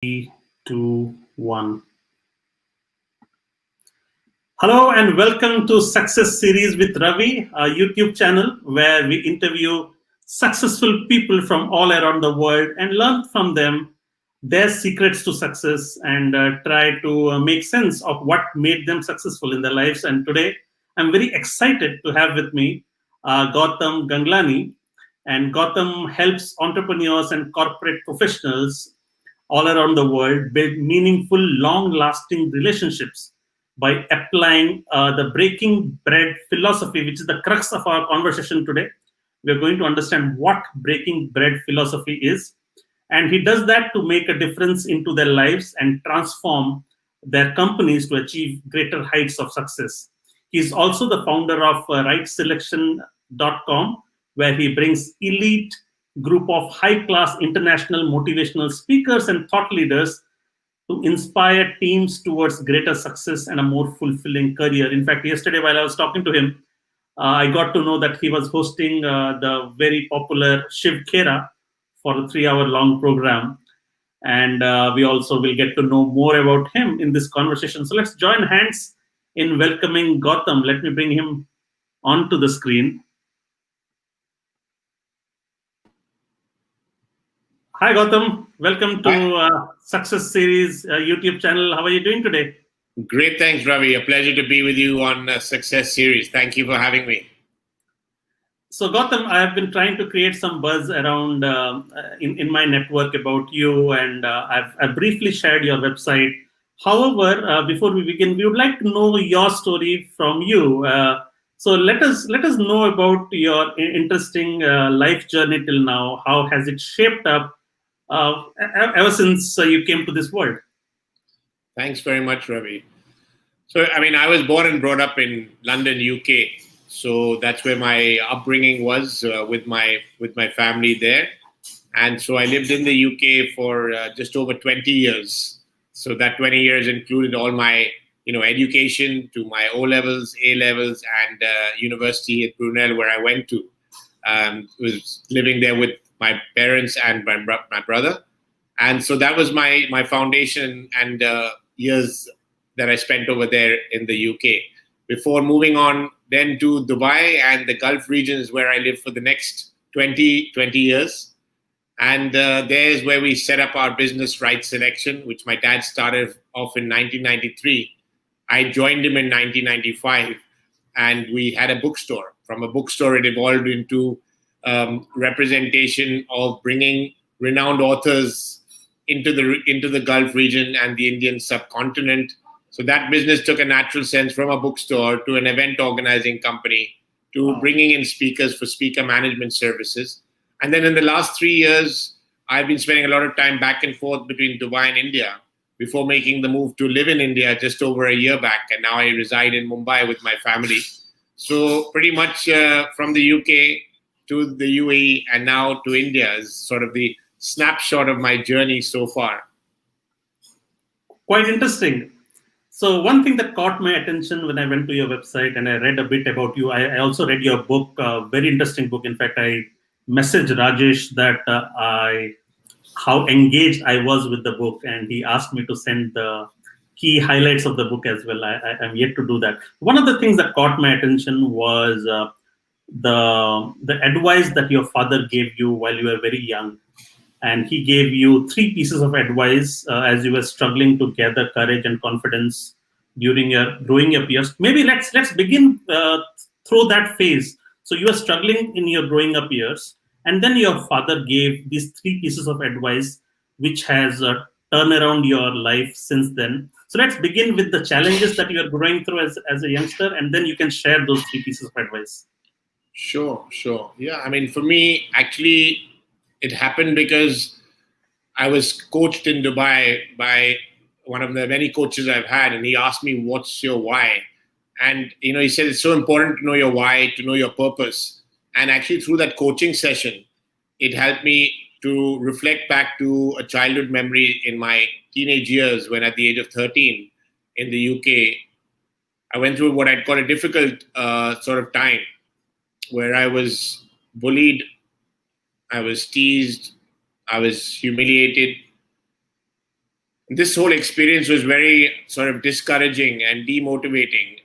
Three, two, one. Hello and welcome to Success Series with Ravi, a YouTube channel where we interview successful people from all around the world and learn from them their secrets to success and try to make sense of what made them successful in their lives. And today, I'm very excited to have with me Gautam Ganglani. And Gautam helps entrepreneurs and corporate professionals all around the world build meaningful, long lasting relationships by applying the breaking bread philosophy, which is the crux of our conversation today. We're going to understand what breaking bread philosophy is. And he does that to make a difference into their lives and transform their companies to achieve greater heights of success. He's also the founder of rightselection.com, where he brings elite group of high-class international motivational speakers and thought leaders to inspire teams towards greater success and a more fulfilling career. In fact, yesterday while I was talking to him, I got to know that he was hosting the very popular Shiv Khera for a 3-hour long program. And we also will get to know more about him in this conversation. So let's join hands in welcoming Gautam. Let me bring him onto the screen. Hi, Gautam. Welcome to Success Series YouTube channel. How are you doing today? Great. Thanks, Ravi. A pleasure to be with you on Success Series. Thank you for having me. So, Gautam, I have been trying to create some buzz around in my network about you, and I've briefly shared your website. However, before we begin, we would like to know your story from you. So let us know about your interesting life journey till now. How has it shaped up ever since you came to this world? Thanks very much, Ravi. So, I was born and brought up in London, UK. So that's where my upbringing was with my family there. And so I lived in the UK for just over 20 years. So that 20 years included all my education to my O levels, A levels, and university at Brunel, where I went to. Was living there with my parents and my brother. And so that was my foundation and years that I spent over there in the UK. Before moving on then to Dubai and the Gulf regions, where I lived for the next 20 years. And there's where we set up our business, Right Selection, which my dad started off in 1993. I joined him in 1995, and we had a bookstore. From a bookstore, it evolved into representation of bringing renowned authors into the Gulf region and the Indian subcontinent. So that business took a natural sense from a bookstore to an event organizing company to bringing in speakers for speaker management services. And then in the last 3 years, I've been spending a lot of time back and forth between Dubai and India before making the move to live in India just over a year back. And now I reside in Mumbai with my family. So pretty much from the UK to the UAE and now to India is sort of the snapshot of my journey so far. Quite interesting. So one thing that caught my attention when I went to your website and I read a bit about you, I also read your book, very interesting book. In fact, I messaged Rajesh that how engaged I was with the book, and he asked me to send the key highlights of the book as well. I'm yet to do that. One of the things that caught my attention was the advice that your father gave you while you were very young. And he gave you 3 pieces of advice as you were struggling to gather courage and confidence during your growing up years. Maybe let's begin through that phase. So you were struggling in your growing up years, and then your father gave these 3 pieces of advice, which has turned around your life since then. So let's begin with the challenges that you are going through as a youngster, and then you can share those 3 pieces of advice. Sure. Yeah, for me, actually, it happened because I was coached in Dubai by one of the many coaches I've had, and he asked me, "What's your why?" And he said it's so important to know your why, to know your purpose. And actually, through that coaching session, it helped me to reflect back to a childhood memory in my teenage years when, at the age of 13, in the UK, I went through what I'd call a difficult sort of time, where I was bullied, I was teased, I was humiliated, This whole experience was very sort of discouraging and demotivating.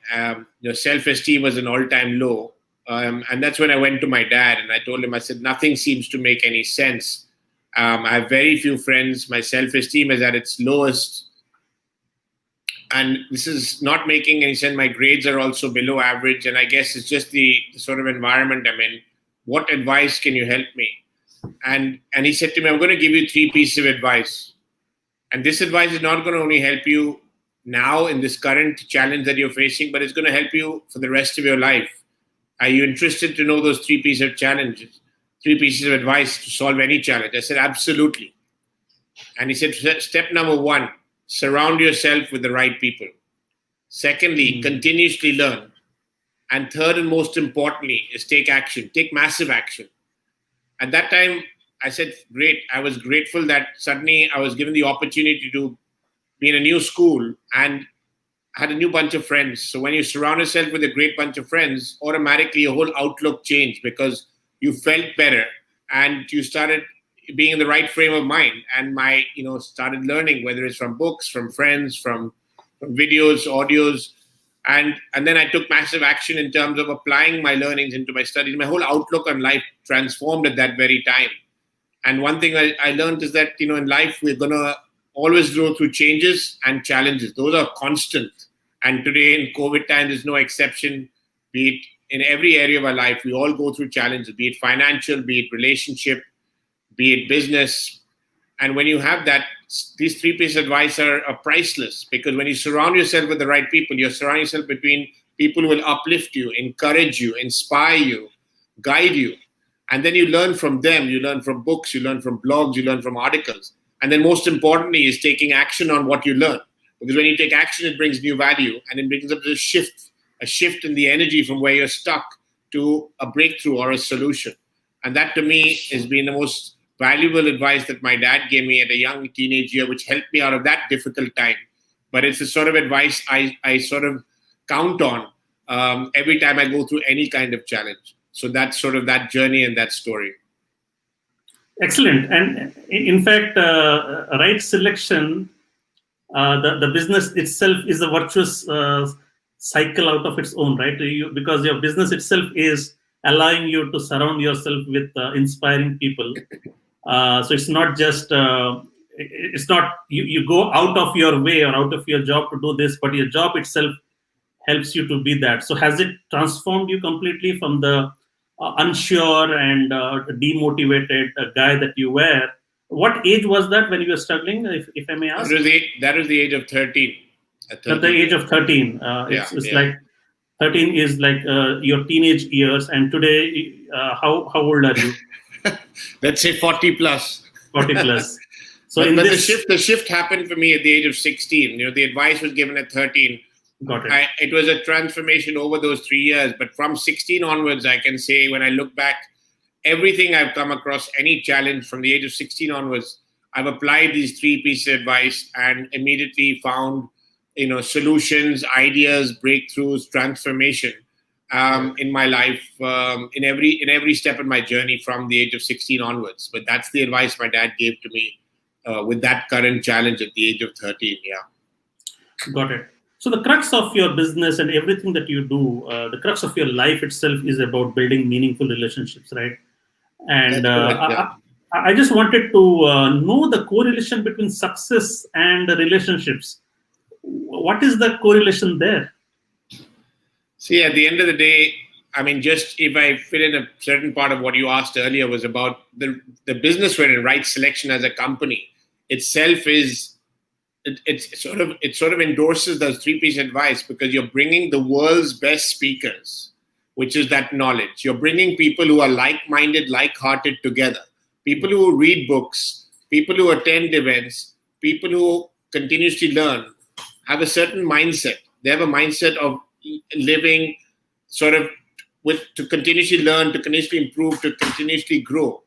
Self-esteem was an all-time low. And that's when I went to my dad and I told him, I said, nothing seems to make any sense. I have very few friends. My self-esteem is at its lowest. And this is not making any sense. My grades are also below average. And I guess it's just the sort of environment I'm in. What advice can you help me? And he said to me, I'm going to give you 3 pieces of advice. And this advice is not going to only help you now in this current challenge that you're facing, but it's going to help you for the rest of your life. Are you interested to know those 3 pieces of challenges, 3 pieces of advice to solve any challenge? I said, absolutely. And he said, step number 1, surround yourself with the right people. Secondly, continuously learn. And third and most importantly is take action, take massive action. At that time, I said, great. I was grateful that suddenly I was given the opportunity to be in a new school and had a new bunch of friends. So when you surround yourself with a great bunch of friends, automatically your whole outlook changed because you felt better and you started being in the right frame of mind. And started learning, whether it's from books, from friends, from videos, audios. And then I took massive action in terms of applying my learnings into my studies. My whole outlook on life transformed at that very time. And one thing I learned is that, in life, we're going to always go through changes and challenges. Those are constant. And today in COVID time, there's no exception. Be it in every area of our life, we all go through challenges, be it financial, be it relationship, be it business. And when you have that, these 3 pieces of advice are priceless, because when you surround yourself with the right people, you're surrounding yourself between people who will uplift you, encourage you, inspire you, guide you. And then you learn from them, you learn from books, you learn from blogs, you learn from articles. And then most importantly is taking action on what you learn. Because when you take action, it brings new value and it brings up a shift in the energy from where you're stuck to a breakthrough or a solution. And that to me has been the most valuable advice that my dad gave me at a young teenage year, which helped me out of that difficult time. But it's the sort of advice I sort of count on every time I go through any kind of challenge. So that's sort of that journey and that story. Excellent. And in fact, right selection, the business itself is a virtuous cycle out of its own, right? Because your business itself is allowing you to surround yourself with inspiring people. So it's not just, it's not you go out of your way or out of your job to do this, but your job itself helps you to be that. So has it transformed you completely from the unsure and demotivated guy that you were? What age was that when you were struggling, if I may ask? That was the age of 13. At the age of 13. It's like 13 is like your teenage years. And today, how old are you? Let's say 40 plus. 40 plus. So but the shift happened for me at the age of 16. The advice was given at 13. Got it. It was a transformation over those 3 years. But from 16 onwards, I can say when I look back, everything I've come across, any challenge from the age of 16 onwards, I've applied these 3 pieces of advice and immediately found, solutions, ideas, breakthroughs, transformation in my life, in every step in my journey from the age of 16 onwards. But that's the advice my dad gave to me with that current challenge at the age of 13. Yeah. Got it. So the crux of your business and everything that you do, the crux of your life itself is about building meaningful relationships, right? And I just wanted to know the correlation between success and relationships. What is the correlation there? See, at the end of the day, I mean, just if I fill in a certain part of what you asked earlier was about the business we're in, right selection as a company itself is, it sort of endorses those 3 pieces of advice, because you're bringing the world's best speakers, which is that knowledge. You're bringing people who are like-minded, like-hearted together, people who read books, people who attend events, people who continuously learn, have a certain mindset. They have a mindset of living sort of to continuously learn, to continuously improve, to continuously grow.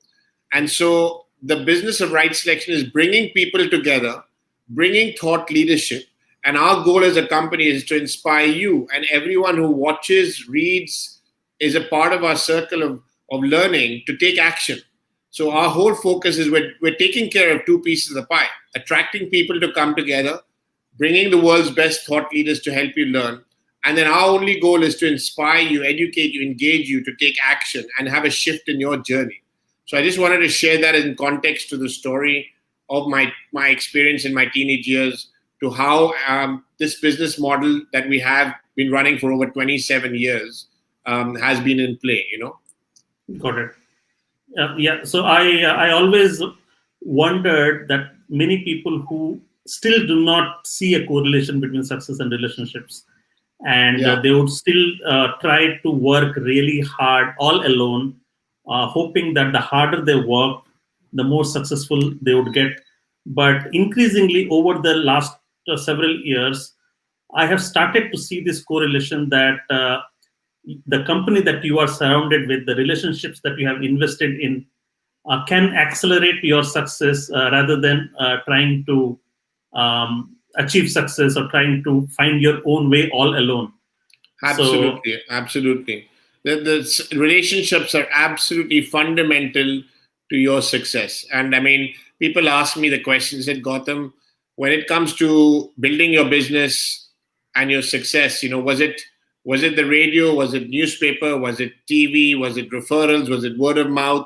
And so the business of right selection is bringing people together, bringing thought leadership. And our goal as a company is to inspire you and everyone who watches, reads, is a part of our circle of learning to take action. So our whole focus is we're taking care of 2 pieces of the pie. attracting people to come together, bringing the world's best thought leaders to help you learn. And then our only goal is to inspire you, educate you, engage you to take action and have a shift in your journey. So I just wanted to share that in context to the story of my experience in my teenage years, to how this business model that we have been running for over 27 years has been in play, Got it. Yeah. So I always wondered that many people who still do not see a correlation between success and relationships, and Yeah. they would still try to work really hard all alone, hoping that the harder they work, the more successful they would get. But increasingly over the last several years, I have started to see this correlation that the company that you are surrounded with, the relationships that you have invested in, can accelerate your success rather than trying to achieve success or trying to find your own way all alone. So, Absolutely, absolutely. The relationships are absolutely fundamental to your success. And I mean, people ask me the question, said, Gautam, when it comes to building your business and your success, was it the radio, was it newspaper, was it TV, was it referrals, was it word of mouth,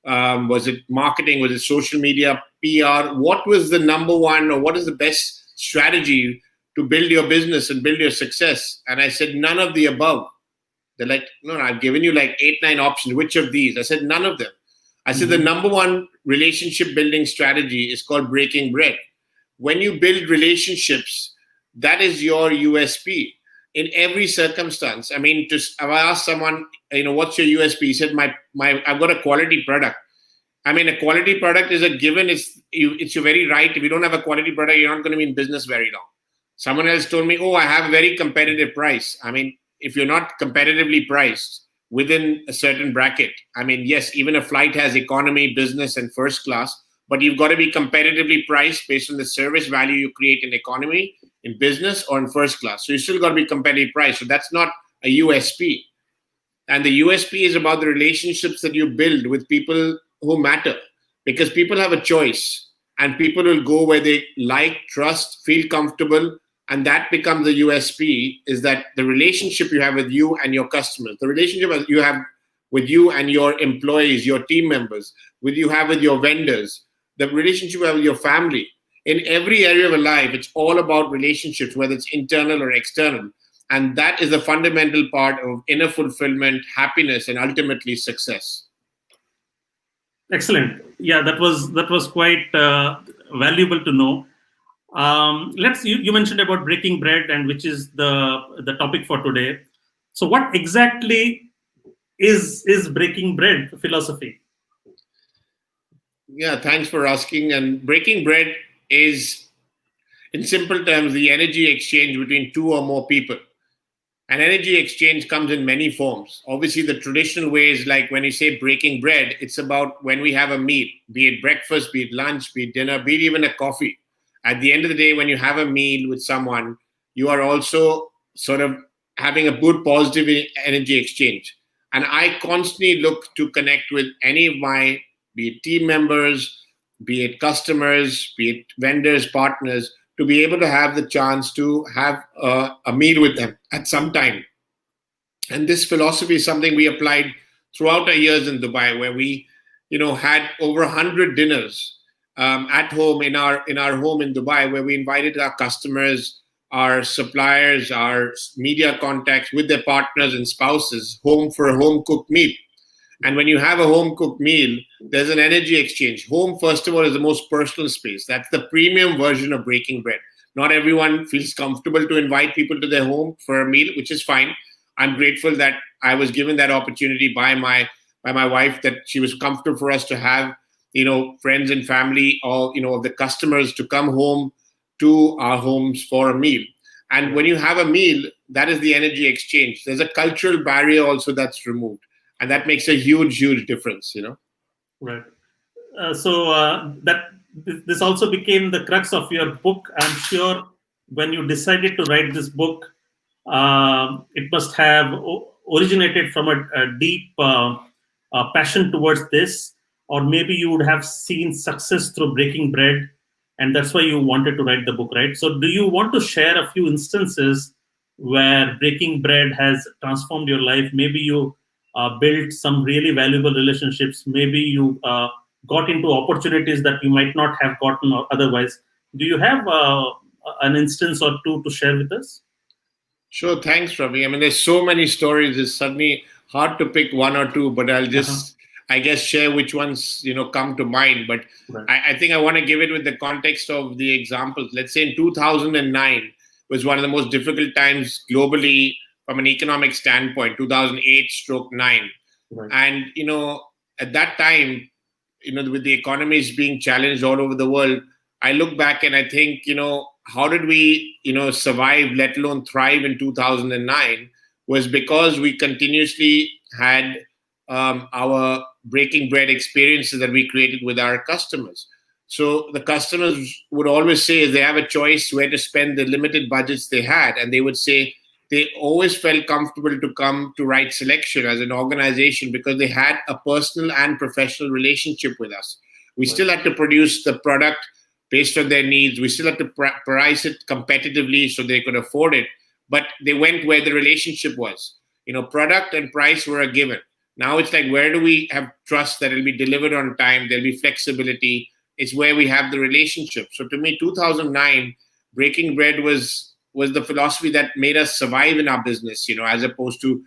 was it marketing, was it social media, PR? What was the number one, or what is the best strategy to build your business and build your success? And I said, none of the above. They're like, no, I've given you like 8, 9 options. Which of these? I said, none of them. I said, the number one relationship building strategy is called breaking bread. When you build relationships, that is your USP in every circumstance. I mean, if I ask someone, what's your USP? He said, I've got a quality product. I mean, a quality product is a given. It's your very right. If you don't have a quality product, you're not going to be in business very long. Someone else told me, I have a very competitive price. I mean, if you're not competitively priced within a certain bracket, I mean, yes, even a flight has economy, business, and first class, but you've got to be competitively priced based on the service value you create in economy, in business, or in first class. So you still got to be competitively priced. So that's not a USP. And the USP is about the relationships that you build with people who matter, because people have a choice and people will go where they like, trust, feel comfortable. And that becomes the USP, is that the relationship you have with you and your customers, the relationship you have with you and your employees, your team members, with your vendors, the relationship you have with your family. In every area of your life, it's all about relationships, whether it's internal or external. And that is the fundamental part of inner fulfillment, happiness, and ultimately success. excellent. Yeah, that was quite valuable to know. You mentioned about breaking bread, and which is the topic for today. So, what exactly is breaking bread philosophy? Yeah, thanks for asking. And breaking bread is, in simple terms, the energy exchange between two or more people. And energy exchange comes in many forms. Obviously, the traditional way is like when you say breaking bread, it's about when we have a meal, be it breakfast, be it lunch, be it dinner, be it even a coffee. At the end of the day, when you have a meal with someone, you are also sort of having a good positive energy exchange. And I constantly look to connect with any of my, be it team members, be it customers, be it vendors, partners, to be able to have the chance to have a meal with them at some time. And this philosophy is something we applied throughout our years in Dubai, where we, had over 100 dinners at home in our home in Dubai, where we invited our customers, our suppliers, our media contacts with their partners and spouses home for a home cooked meal. And when you have a home cooked meal, there's an energy exchange. Home, first of all, is the most personal space. That's the premium version of breaking bread. Not everyone feels comfortable to invite people to their home for a meal, which is fine. I'm grateful that I was given that opportunity by my wife, that she was comfortable for us to have, friends and family, or, of the customers to come home to our homes for a meal. And when you have a meal, that is the energy exchange. There's a cultural barrier also that's removed. And that makes a huge, huge difference, Right. That this also became the crux of your book. I'm sure when you decided to write this book, it must have originated from a deep passion towards this, or maybe you would have seen success through breaking bread, and that's why you wanted to write the book, right? So do you want to share a few instances where breaking bread has transformed your life? Maybe you built some really valuable relationships. Maybe you got into opportunities that you might not have gotten otherwise. Do you have an instance or two to share with us? Sure, thanks, Ravi. I mean, there's so many stories. It's suddenly hard to pick one or two, but I'll Uh-huh. just, I guess, share which ones come to mind. But Right. I think I want to give it with the context of the examples. Let's say in 2009 was one of the most difficult times globally from an economic standpoint. 2008 stroke 9, Right. and at that time, with the economies being challenged all over the world, I look back and I think, how did we, survive, let alone thrive in 2009, was because we continuously had our breaking bread experiences that we created with our customers. So the customers would always say they have a choice where to spend the limited budgets they had, and they would say they always felt comfortable to come to Right Selection as an organization because they had a personal and professional relationship with us. We still had to produce the product based on their needs. We still had to price it competitively so they could afford it. But they went where the relationship was. Product and price were a given. Now it's like, where do we have trust that it'll be delivered on time? There'll be flexibility. It's where we have the relationship. So to me, 2009, breaking bread was the philosophy that made us survive in our business, as opposed to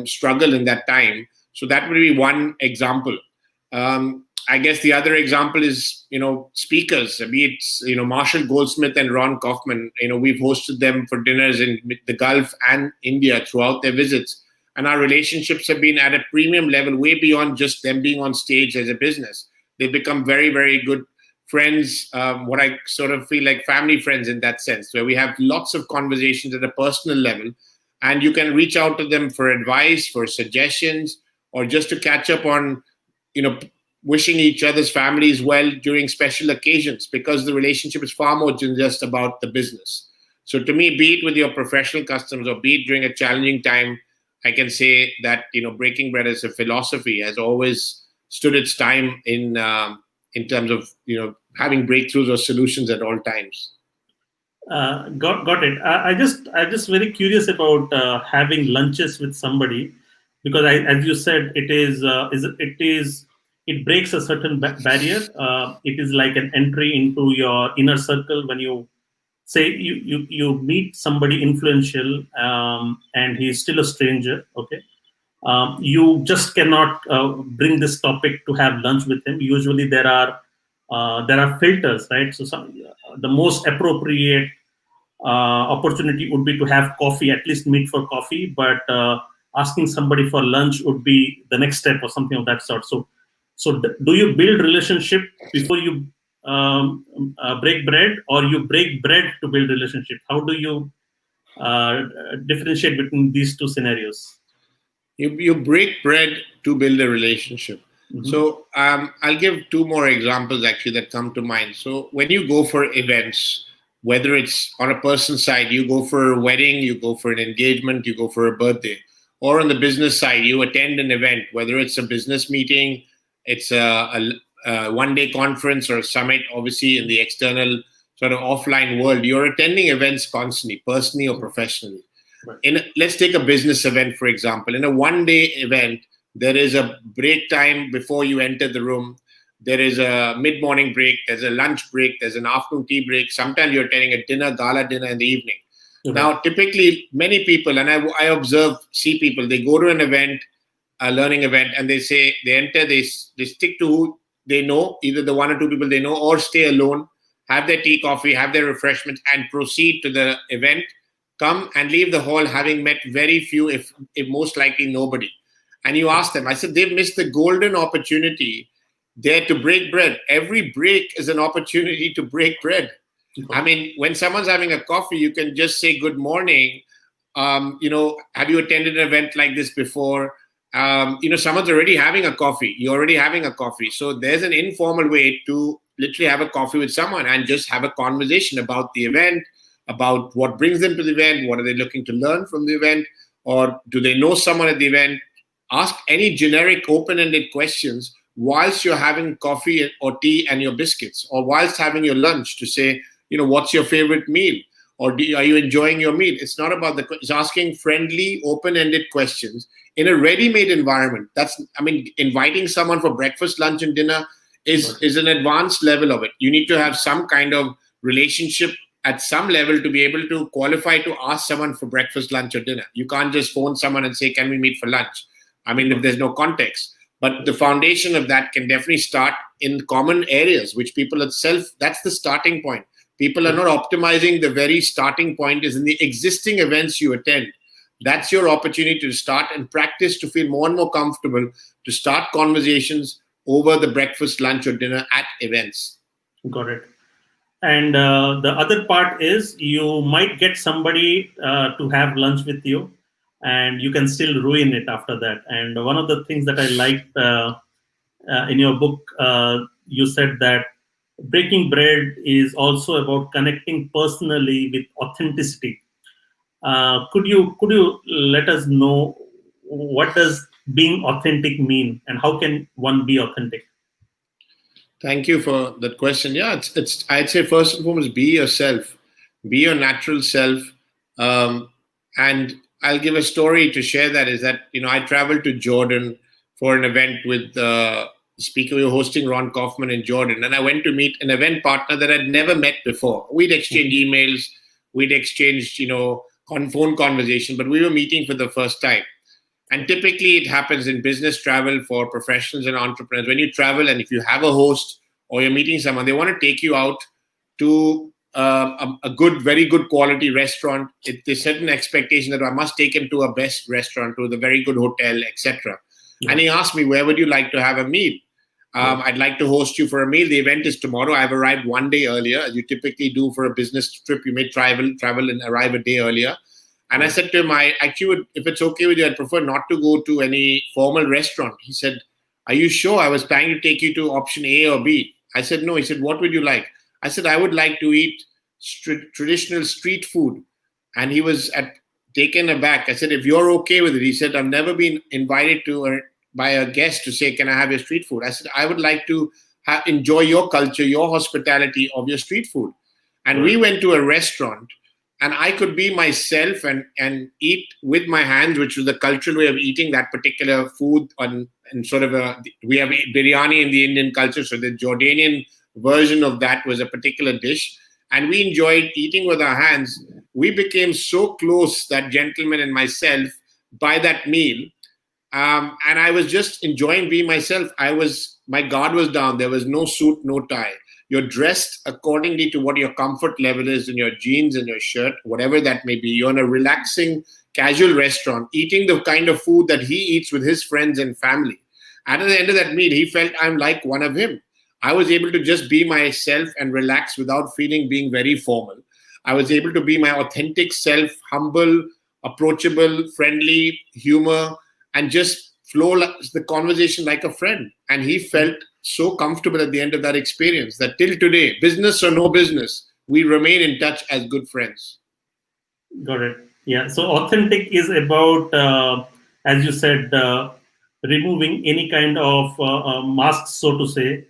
struggle in that time. So that would be one example. I guess the other example is, speakers, be it, Marshall Goldsmith and Ron Kaufman. We've hosted them for dinners in the Gulf and India throughout their visits. And our relationships have been at a premium level, way beyond just them being on stage as a business. They've become very, very good friends, what I sort of feel like family friends in that sense, where we have lots of conversations at a personal level, and you can reach out to them for advice, for suggestions, or just to catch up on, wishing each other's families well during special occasions, because the relationship is far more than just about the business. So to me, be it with your professional customers or be it during a challenging time, I can say that, breaking bread as a philosophy has always stood its time in terms of having breakthroughs or solutions at all times. Got it. I just very curious about having lunches with somebody, because as you said, it breaks a certain barrier. It is like an entry into your inner circle when you say you meet somebody influential, and he's still a stranger. Okay, you just cannot bring this topic to have lunch with him. Usually there are filters, right? So the most appropriate opportunity would be to have coffee, at least meet for coffee, but asking somebody for lunch would be the next step or something of that sort. So do you build relationship before you break bread, or you break bread to build relationship? How do you uh, differentiate between these two scenarios? You break bread to build a relationship. Mm-hmm. So I'll give two more examples actually that come to mind. So when you go for events, whether it's on a person's side, you go for a wedding, you go for an engagement, you go for a birthday, or on the business side, you attend an event, whether it's a business meeting, it's a one-day conference or a summit, obviously in the external sort of offline world, you're attending events constantly, personally or professionally. Let's take a business event, for example. In a one-day event, there is a break time before you enter the room. There is a mid-morning break. There's a lunch break. There's an afternoon tea break. Sometimes you're attending a gala dinner in the evening. Okay. Now, typically, many people, and I see people, they go to an event, a learning event, and they enter, they stick to who they know, either the one or two people they know, or stay alone, have their tea, coffee, have their refreshments, and proceed to the event, come and leave the hall having met very few, if most likely nobody. And you ask them, I said, they've missed the golden opportunity there to break bread. Every break is an opportunity to break bread. Okay. I mean, when someone's having a coffee, you can just say good morning. Have you attended an event like this before? Someone's already having a coffee. You're already having a coffee. So there's an informal way to literally have a coffee with someone and just have a conversation about the event, about what brings them to the event, what are they looking to learn from the event, or do they know someone at the event? Ask any generic open-ended questions, whilst you're having coffee or tea and your biscuits, or whilst having your lunch, to say, what's your favorite meal? Or are you enjoying your meal? It's not about it's asking friendly, open-ended questions in a ready-made environment. Inviting someone for breakfast, lunch, and dinner is an advanced level of it. You need to have some kind of relationship at some level to be able to qualify to ask someone for breakfast, lunch, or dinner. You can't just phone someone and say, can we meet for lunch? If there's no context. But the foundation of that can definitely start in common areas, which people itself, that's the starting point. People are not optimizing. The very starting point is in the existing events you attend. That's your opportunity to start and practice to feel more and more comfortable to start conversations over the breakfast, lunch, or dinner at events. Got it. And the other part is you might get somebody to have lunch with you, and you can still ruin it after that. And one of the things that I liked in your book, you said that breaking bread is also about connecting personally with authenticity. Could you let us know what does being authentic mean, and how can one be authentic? Thank you for that question. Yeah, it's. I'd say first and foremost, be yourself, be your natural self. And I'll give a story to share that. Is that I traveled to Jordan for an event with the speaker. We were hosting Ron Kaufman in Jordan, and I went to meet an event partner that I'd never met before. We'd exchanged emails, we'd exchanged phone conversation, but we were meeting for the first time. And typically it happens in business travel for professionals and entrepreneurs. When you travel and if you have a host or you're meeting someone, they want to take you out to a very good quality restaurant. There's certain expectation that I must take him to a best restaurant, to the very good hotel, etc. Yeah. And he asked me, where would you like to have a meal? I'd like to host you for a meal. The event is tomorrow. I've arrived one day earlier, as you typically do for a business trip. You may travel and arrive a day earlier. And I said to him, I actually would, if it's okay with you, I'd prefer not to go to any formal restaurant. He said, are you sure? I was planning to take you to option A or B. I said, no. He said, what would you like? I said, I would like to eat traditional street food. And he was taken aback. I said, if you're okay with it. He said, I've never been invited by a guest to say, can I have your street food? I said, I would like to enjoy your culture, your hospitality of your street food. And we went to a restaurant. And I could be myself and eat with my hands, which was the cultural way of eating that particular food. And sort of we have biryani in the Indian culture. So the Jordanian version of that was a particular dish. And we enjoyed eating with our hands. We became so close, that gentleman and myself, by that meal. And I was just enjoying being myself. My guard was down. There was no suit, no tie. You're dressed accordingly to what your comfort level is in your jeans and your shirt, whatever that may be. You're in a relaxing, casual restaurant, eating the kind of food that he eats with his friends and family. And at the end of that meal, he felt I'm like one of him. I was able to just be myself and relax without being very formal. I was able to be my authentic self, humble, approachable, friendly, humor, and just flow the conversation like a friend. And he felt so comfortable at the end of that experience that till today, business or no business, we remain in touch as good friends. Got it. Yeah. So authentic is about, as you said, removing any kind of masks, so to say,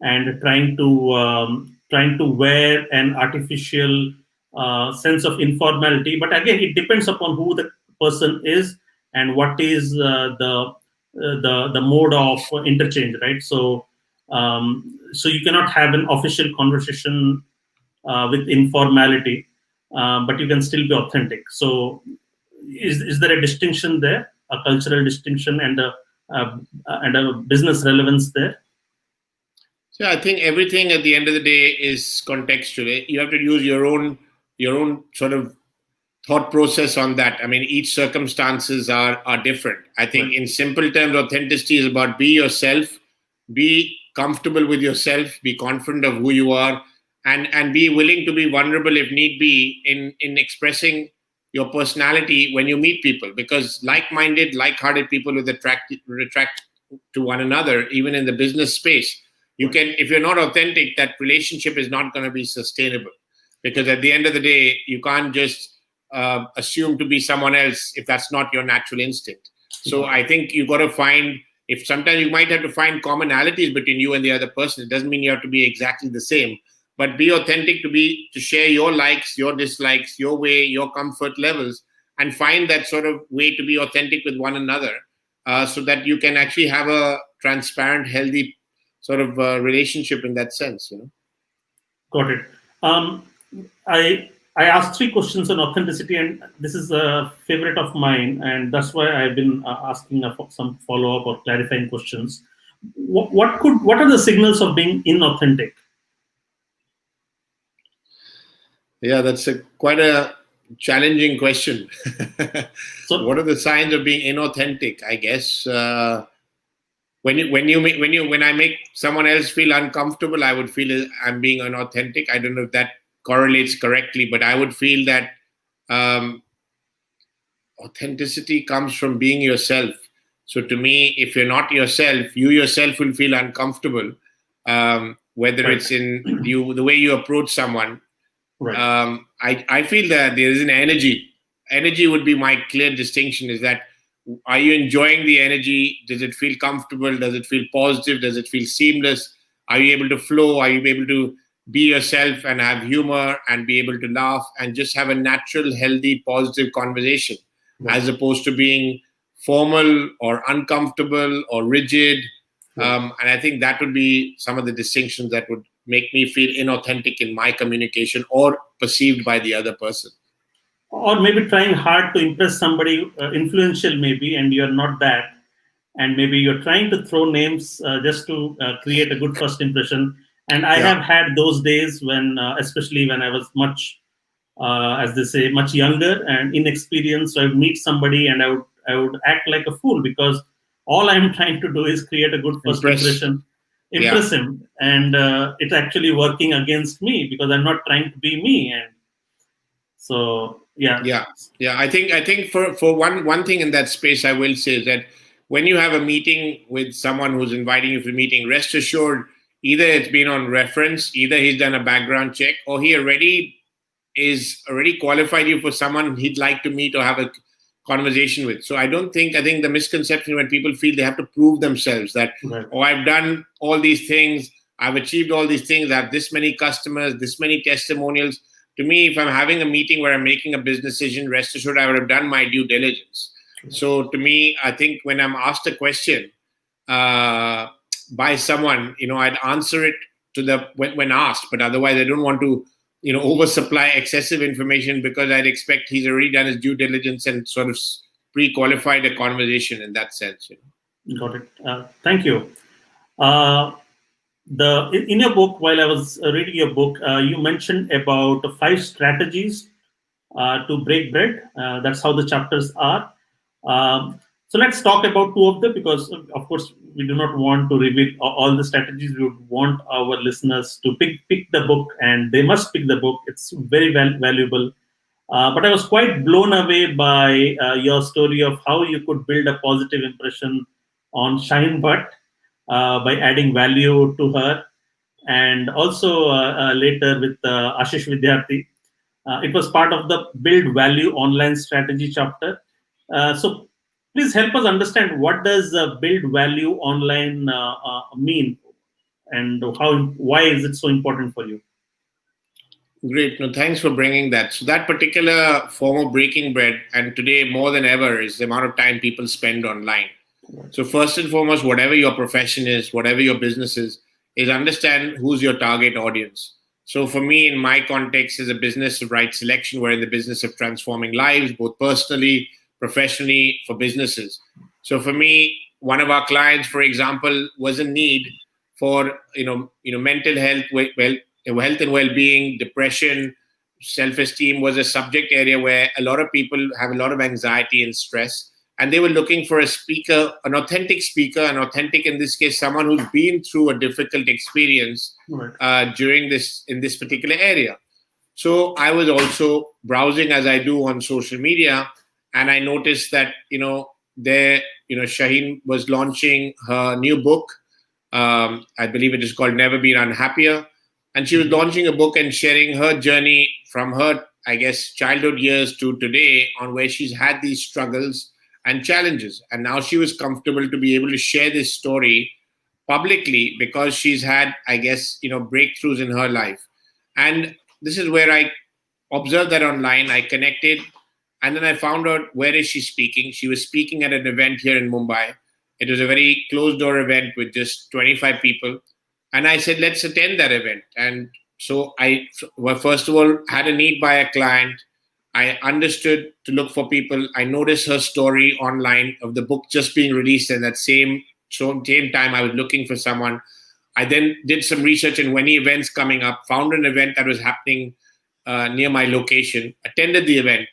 and trying to wear an artificial sense of informality. But again, it depends upon who the person is and what is the mode of interchange, right? So you cannot have an official conversation with informality, but you can still be authentic. So is there a distinction there, a cultural distinction and a business relevance there? So I think everything at the end of the day is contextual. You have to use your own sort of thought process on that. I mean, each circumstances are different. I think in simple terms, authenticity is about be yourself, be comfortable with yourself, be confident of who you are, and be willing to be vulnerable if need be in expressing your personality when you meet people. Because like-minded, like-hearted people will attract to one another, even in the business space. If you're not authentic, that relationship is not going to be sustainable. Because at the end of the day, you can't just assume to be someone else if that's not your natural instinct. So I think you've got to find if sometimes you might have to find commonalities between you and the other person. It doesn't mean you have to be exactly the same, but be authentic, to share your likes, your dislikes, your way, your comfort levels, and find that sort of way to be authentic with one another, so that you can actually have a transparent, healthy sort of relationship in that sense. Got it. Um, I asked 3 questions on authenticity, and this is a favorite of mine, and that's why I've been asking some follow up or clarifying questions. What are the signals of being inauthentic? Yeah, that's quite a challenging question. So, What are the signs of being inauthentic? I guess when I make someone else feel uncomfortable, I would feel I'm being unauthentic. I don't know if that correlates correctly, but I would feel that um, authenticity comes from being yourself. So to me, if you're not yourself, you yourself will feel uncomfortable. Whether right, it's in the way you approach someone, right, I feel that there is an energy. Energy would be my clear distinction. Is that, are you enjoying the energy? Does it feel comfortable? Does it feel positive? Does it feel seamless? Are you able to flow? Are you able to be yourself and have humor and be able to laugh and just have a natural, healthy, positive conversation, right, as opposed to being formal or uncomfortable or rigid? right. And I think that would be some of the distinctions that would make me feel inauthentic in my communication or perceived by the other person. Or maybe trying hard to impress somebody influential, maybe, and you're not that, and maybe you're trying to throw names just to create a good first impression. And I Yeah. have had those days when, especially when I was much, as they say, much younger and inexperienced. So I would meet somebody and I would act like a fool because all I'm trying to do is create a good first Impress. impression, Yeah. impress him, and it's actually working against me because I'm not trying to be me. And so, yeah, Yeah, yeah. I think for one thing in that space, I will say is that when you have a meeting with someone who's inviting you for a meeting, rest assured, either it's been on reference, either he's done a background check, or he already qualified you for someone he'd like to meet or have a conversation with. So I think the misconception when people feel they have to prove themselves that, right, oh, I've done all these things, I've achieved all these things, I have this many customers, this many testimonials. To me, if I'm having a meeting where I'm making a business decision, rest assured I would have done my due diligence. So to me, I think when I'm asked a question uh, by someone, I'd answer it to the when asked, but otherwise I don't want to, oversupply excessive information because I'd expect he's already done his due diligence and sort of pre-qualified a conversation in that sense. got it. Thank you. Uh, in your book, while I was reading your book, you mentioned about 5 strategies to break bread. That's how the chapters are. So let's talk about 2 of them because, of course, we do not want to reveal all the strategies. We would want our listeners to pick the book, and they must pick the book. It's very valuable. But I was quite blown away by your story of how you could build a positive impression on Shine Butt by adding value to her, and also later with Ashish Vidyarthi. It was part of the Build Value Online Strategy chapter. So please help us understand what does Build Value Online mean, and why is it so important for you? Great. No, thanks for bringing that. So that particular form of breaking bread, and today more than ever, is the amount of time people spend online. So first and foremost, whatever your profession is, whatever your business is understand who's your target audience. So for me, in my context, is a business of right selection. We're in the business of transforming lives, both personally, professionally, for businesses. So for me, one of our clients, for example, was in need for mental health, health and well-being, depression, self-esteem was a subject area where a lot of people have a lot of anxiety and stress, and they were looking for a speaker, an authentic speaker, an authentic, in this case, someone who's been through a difficult experience Right. during this in this particular area. So I was also browsing as I do on social media, and I noticed that Shaheen was launching her new book. I believe it is called Never Been Unhappier, and she was launching a book and sharing her journey from her, I guess, childhood years to today, on where she's had these struggles and challenges. And now she was comfortable to be able to share this story publicly because she's had, I guess, breakthroughs in her life. And this is where I observed that online. I connected, and then I found out where is she speaking. She was speaking at an event here in Mumbai. It was a very closed door event with just 25 people. And I said, let's attend that event. And so I, well, first of all, had a need by a client. I understood to look for people. I noticed her story online of the book just being released, and that same time I was looking for someone. I then did some research in any events coming up, found an event that was happening near my location, attended the event,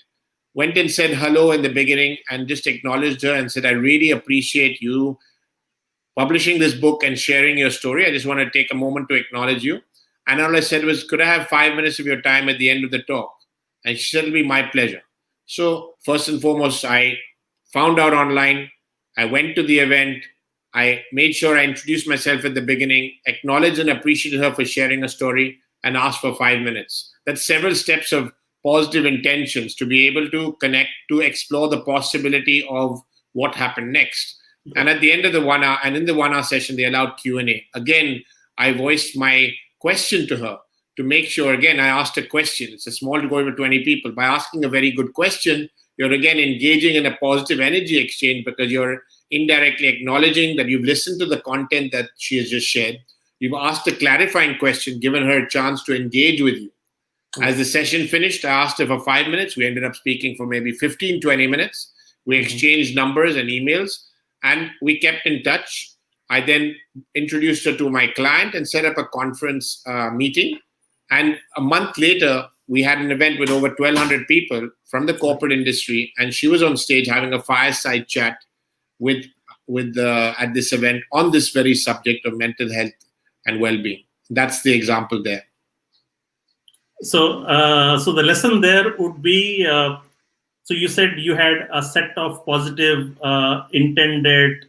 went and said hello in the beginning and just acknowledged her and said, I really appreciate you publishing this book and sharing your story. I just want to take a moment to acknowledge you. And all I said was, could I have 5 minutes of your time at the end of the talk? And she said, it'll be my pleasure. So first and foremost, I found out online. I went to the event. I made sure I introduced myself at the beginning, acknowledged and appreciated her for sharing a story, and asked for 5 minutes. That's several steps of positive intentions to be able to connect, to explore the possibility of what happened next. And at the end of the 1 hour, and in the 1 hour session, they allowed Q&A. Again, I voiced my question to her to make sure, again, I asked a question. It's a small group of 20 people. By asking a very good question, you're again engaging in a positive energy exchange because you're indirectly acknowledging that you've listened to the content that she has just shared. You've asked a clarifying question, given her a chance to engage with you. As the session finished, I asked her for 5 minutes. We ended up speaking for maybe 15, 20 minutes. We exchanged numbers and emails, and we kept in touch. I then introduced her to my client and set up a conference meeting. And a month later, we had an event with over 1,200 people from the corporate industry, and she was on stage having a fireside chat with at this event on this very subject of mental health and well-being. That's the example there. So, so the lesson there would be, so you said you had a set of positive intended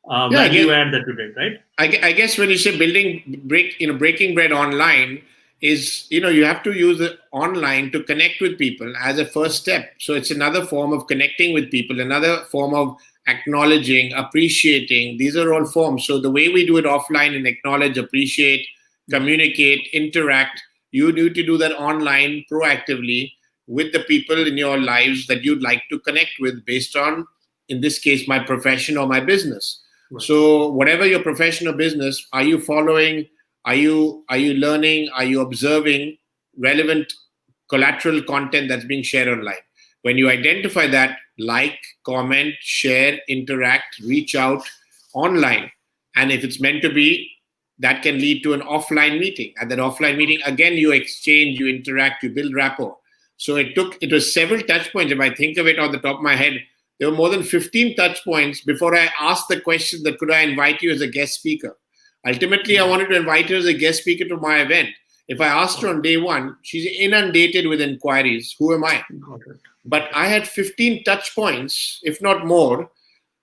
value add that you did, right? I guess when you say breaking bread online is, you have to use the online to connect with people as a first step. So it's another form of connecting with people, another form of acknowledging, appreciating. These are all forms. So the way we do it offline and acknowledge, appreciate, communicate, interact, you need to do that online proactively with the people in your lives that you'd like to connect with based on, in this case, my profession or my business. Right. So whatever your profession or business, are you following? Are you learning? Are you observing relevant collateral content that's being shared online? When you identify that, like, comment, share, interact, reach out online. And if it's meant to be, that can lead to an offline meeting. At that offline meeting, again, you exchange, you interact, you build rapport. So it was several touch points. If I think of it on the top of my head, there were more than 15 touch points before I asked the question that could I invite you as a guest speaker? Ultimately, I wanted to invite her as a guest speaker to my event. If I asked her on day one, she's inundated with inquiries. Who am I? But I had 15 touch points, if not more,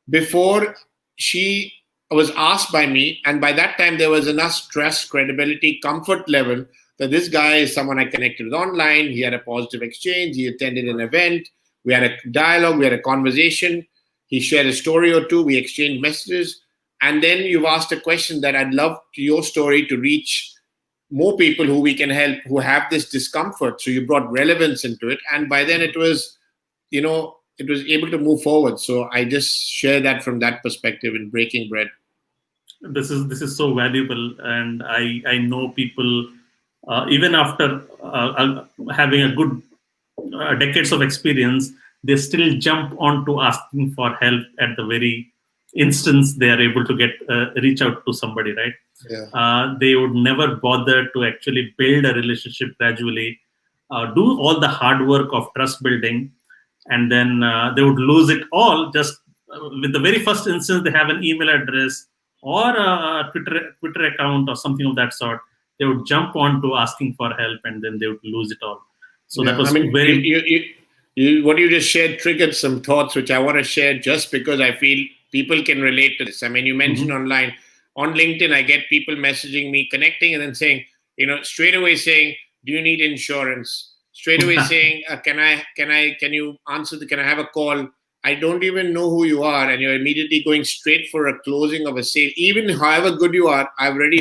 before she was asked by me. And by that time, there was enough trust, credibility, comfort level that this guy is someone I connected with online. He had a positive exchange. He attended an event. We had a dialogue. We had a conversation. He shared a story or two. We exchanged messages. And then you've asked a question that I'd love your story to reach more people who we can help, who have this discomfort. So you brought relevance into it. And by then it was able to move forward. So I just share that from that perspective in breaking bread. This is so valuable. And I know people, even after having a good decades of experience, they still jump onto asking for help at the very instance they are able to get reach out to somebody, right? Yeah. They would never bother to actually build a relationship gradually, do all the hard work of trust building, and then they would lose it all just with the very first instance they have an email address or a Twitter account or something of that sort. They would jump on to asking for help, and then they would lose it all. So that was very... what you just shared triggered some thoughts which I want to share just because I feel people can relate to this. I mean, you mentioned online, on LinkedIn, I get people messaging me, connecting, and then saying, straight away saying, do you need insurance? Straight away saying, can I have a call? I don't even know who you are, and you're immediately going straight for a closing of a sale. Even however good you are, I've already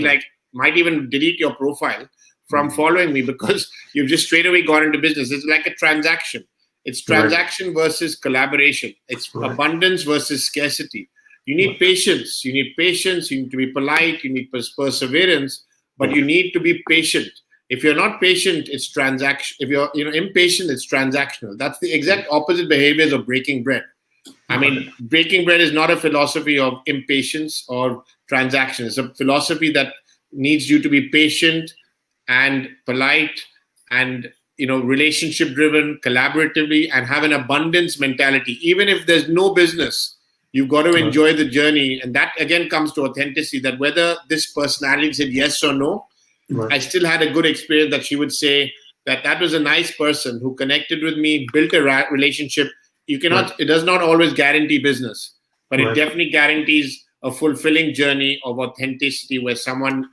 might even delete your profile from following me because you've just straight away gone into business. It's like a transaction. It's transaction versus collaboration. It's abundance versus scarcity. You need patience. You need patience. You need to be polite. You need perseverance, but you need to be patient. If you're not patient, it's transaction. If you're impatient, it's transactional. That's the exact opposite behaviors of breaking bread. I mean, breaking bread is not a philosophy of impatience or transaction. It's a philosophy that needs you to be patient and polite and relationship driven, collaboratively, and have an abundance mentality. Even if there's no business, you've got to enjoy the journey. And that again comes to authenticity, that whether this personality said yes or no, I still had a good experience that she would say that was a nice person who connected with me, built a relationship. You cannot, it does not always guarantee business, but it definitely guarantees a fulfilling journey of authenticity where someone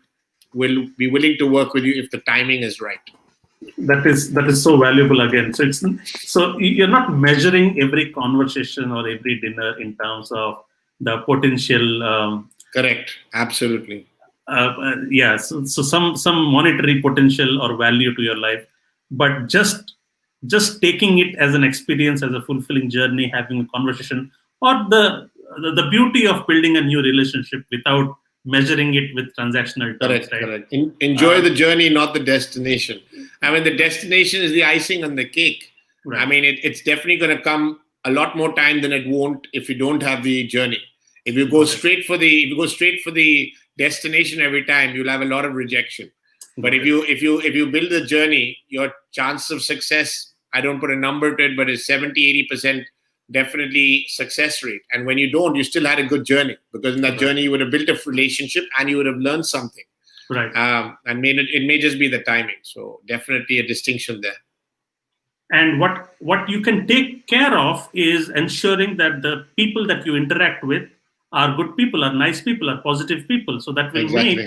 will be willing to work with you if the timing is right. That is so valuable again. So you're not measuring every conversation or every dinner in terms of the potential. Correct. Absolutely. So some monetary potential or value to your life, but just taking it as an experience, as a fulfilling journey, having a conversation, or the beauty of building a new relationship without measuring it with transactional terms. Correct. Enjoy the journey, not the destination. I mean, the destination is the icing on the cake. I mean, it's definitely going to come a lot more time than it won't if you don't have the journey. If you go straight for the destination every time, you'll have a lot of rejection. But if you build the journey, your chance of success, I don't put a number to it, but it's 70-80% definitely success rate. And when you don't, you still had a good journey, because in that journey you would have built a relationship and you would have learned something. And it may just be the timing. So definitely a distinction there. And what you can take care of is ensuring that the people that you interact with are good people, are nice people, are positive people. So that will make,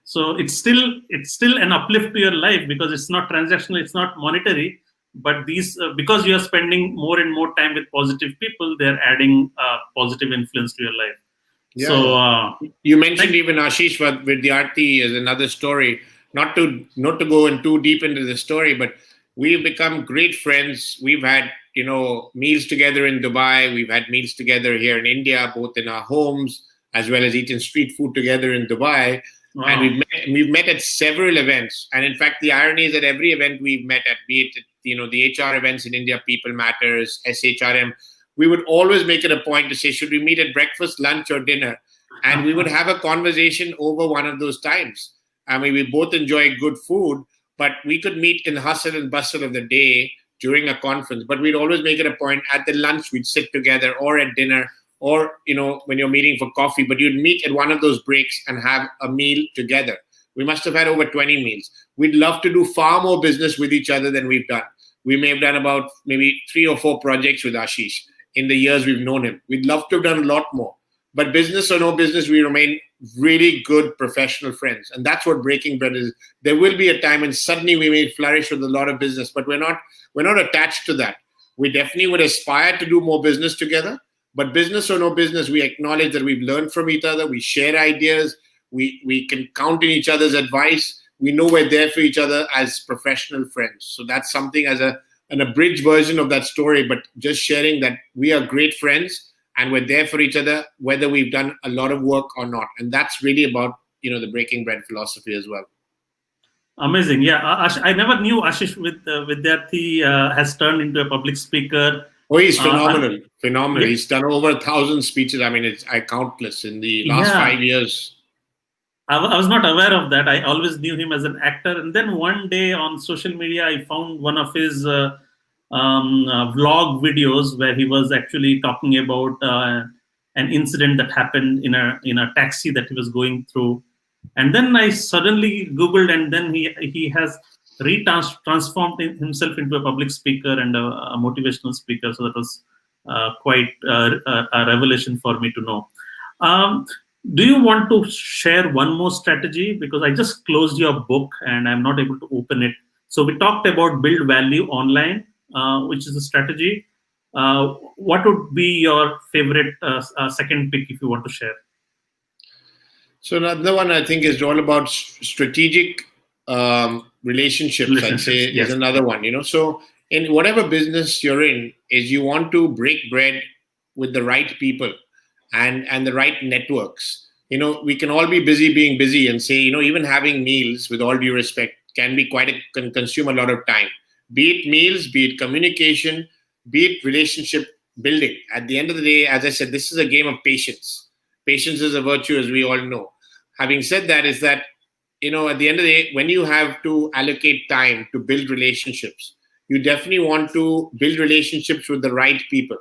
so it's still an uplift to your life, because it's not transactional, it's not monetary, but these because you are spending more and more time with positive people, they're adding positive influence to your life. You mentioned even Ashish Vidyarthi is another story. Not to go in too deep into the story, but we've become great friends. We've had meals together in Dubai. We've had meals together here in India, both in our homes as well as eating street food together in Dubai. And we've met at several events. And in fact, the irony is that every event we've met at, be it the HR events in India, People Matters, SHRM, we would always make it a point to say, should we meet at breakfast, lunch, or dinner? And we would have a conversation over one of those times. I mean, we both enjoy good food, but we could meet in the hustle and bustle of the day during a conference. But we'd always make it a point at the lunch, we'd sit together, or at dinner, or when you're meeting for coffee, but you'd meet at one of those breaks and have a meal together. We must have had over 20 meals. We'd love to do far more business with each other than we've done. We may have done about maybe 3 or 4 projects with Ashish in the years we've known him. We'd love to have done a lot more. But business or no business, we remain really good professional friends. And that's what breaking bread is. There will be a time when suddenly we may flourish with a lot of business, but we're not attached to that. We definitely would aspire to do more business together. But business or no business, we acknowledge that we've learned from each other. We share ideas. We can count on each other's advice. We know we're there for each other as professional friends. So that's something as an abridged version of that story, but just sharing that we are great friends and we're there for each other, whether we've done a lot of work or not. And that's really about, the breaking bread philosophy as well. Amazing. Yeah. I never knew Ashish Vidyarthi has turned into a public speaker. Oh, he's phenomenal. Phenomenal. Yeah. He's done over 1,000 speeches. I mean, it's countless in the last 5 years. I was not aware of that. I always knew him as an actor. And then one day on social media, I found one of his vlog videos where he was actually talking about an incident that happened in a taxi that he was going through. And then I suddenly Googled, and then he has transformed himself into a public speaker and a motivational speaker. So that was quite a revelation for me to know. Do you want to share one more strategy? Because I just closed your book and I'm not able to open it. So we talked about build value online, which is a strategy. What would be your favorite second pick if you want to share? So another one I think is all about strategic relationships. I'd say Yes. is another one. So in whatever business you're in, is you want to break bread with the right people and the right networks. We can all be busy being busy and say, even having meals, with all due respect, can be can consume a lot of time. Be it meals, be it communication, be it relationship building. At the end of the day, as I said, this is a game of patience. Patience is a virtue, as we all know. Having said that, is that, at the end of the day, when you have to allocate time to build relationships, you definitely want to build relationships with the right people.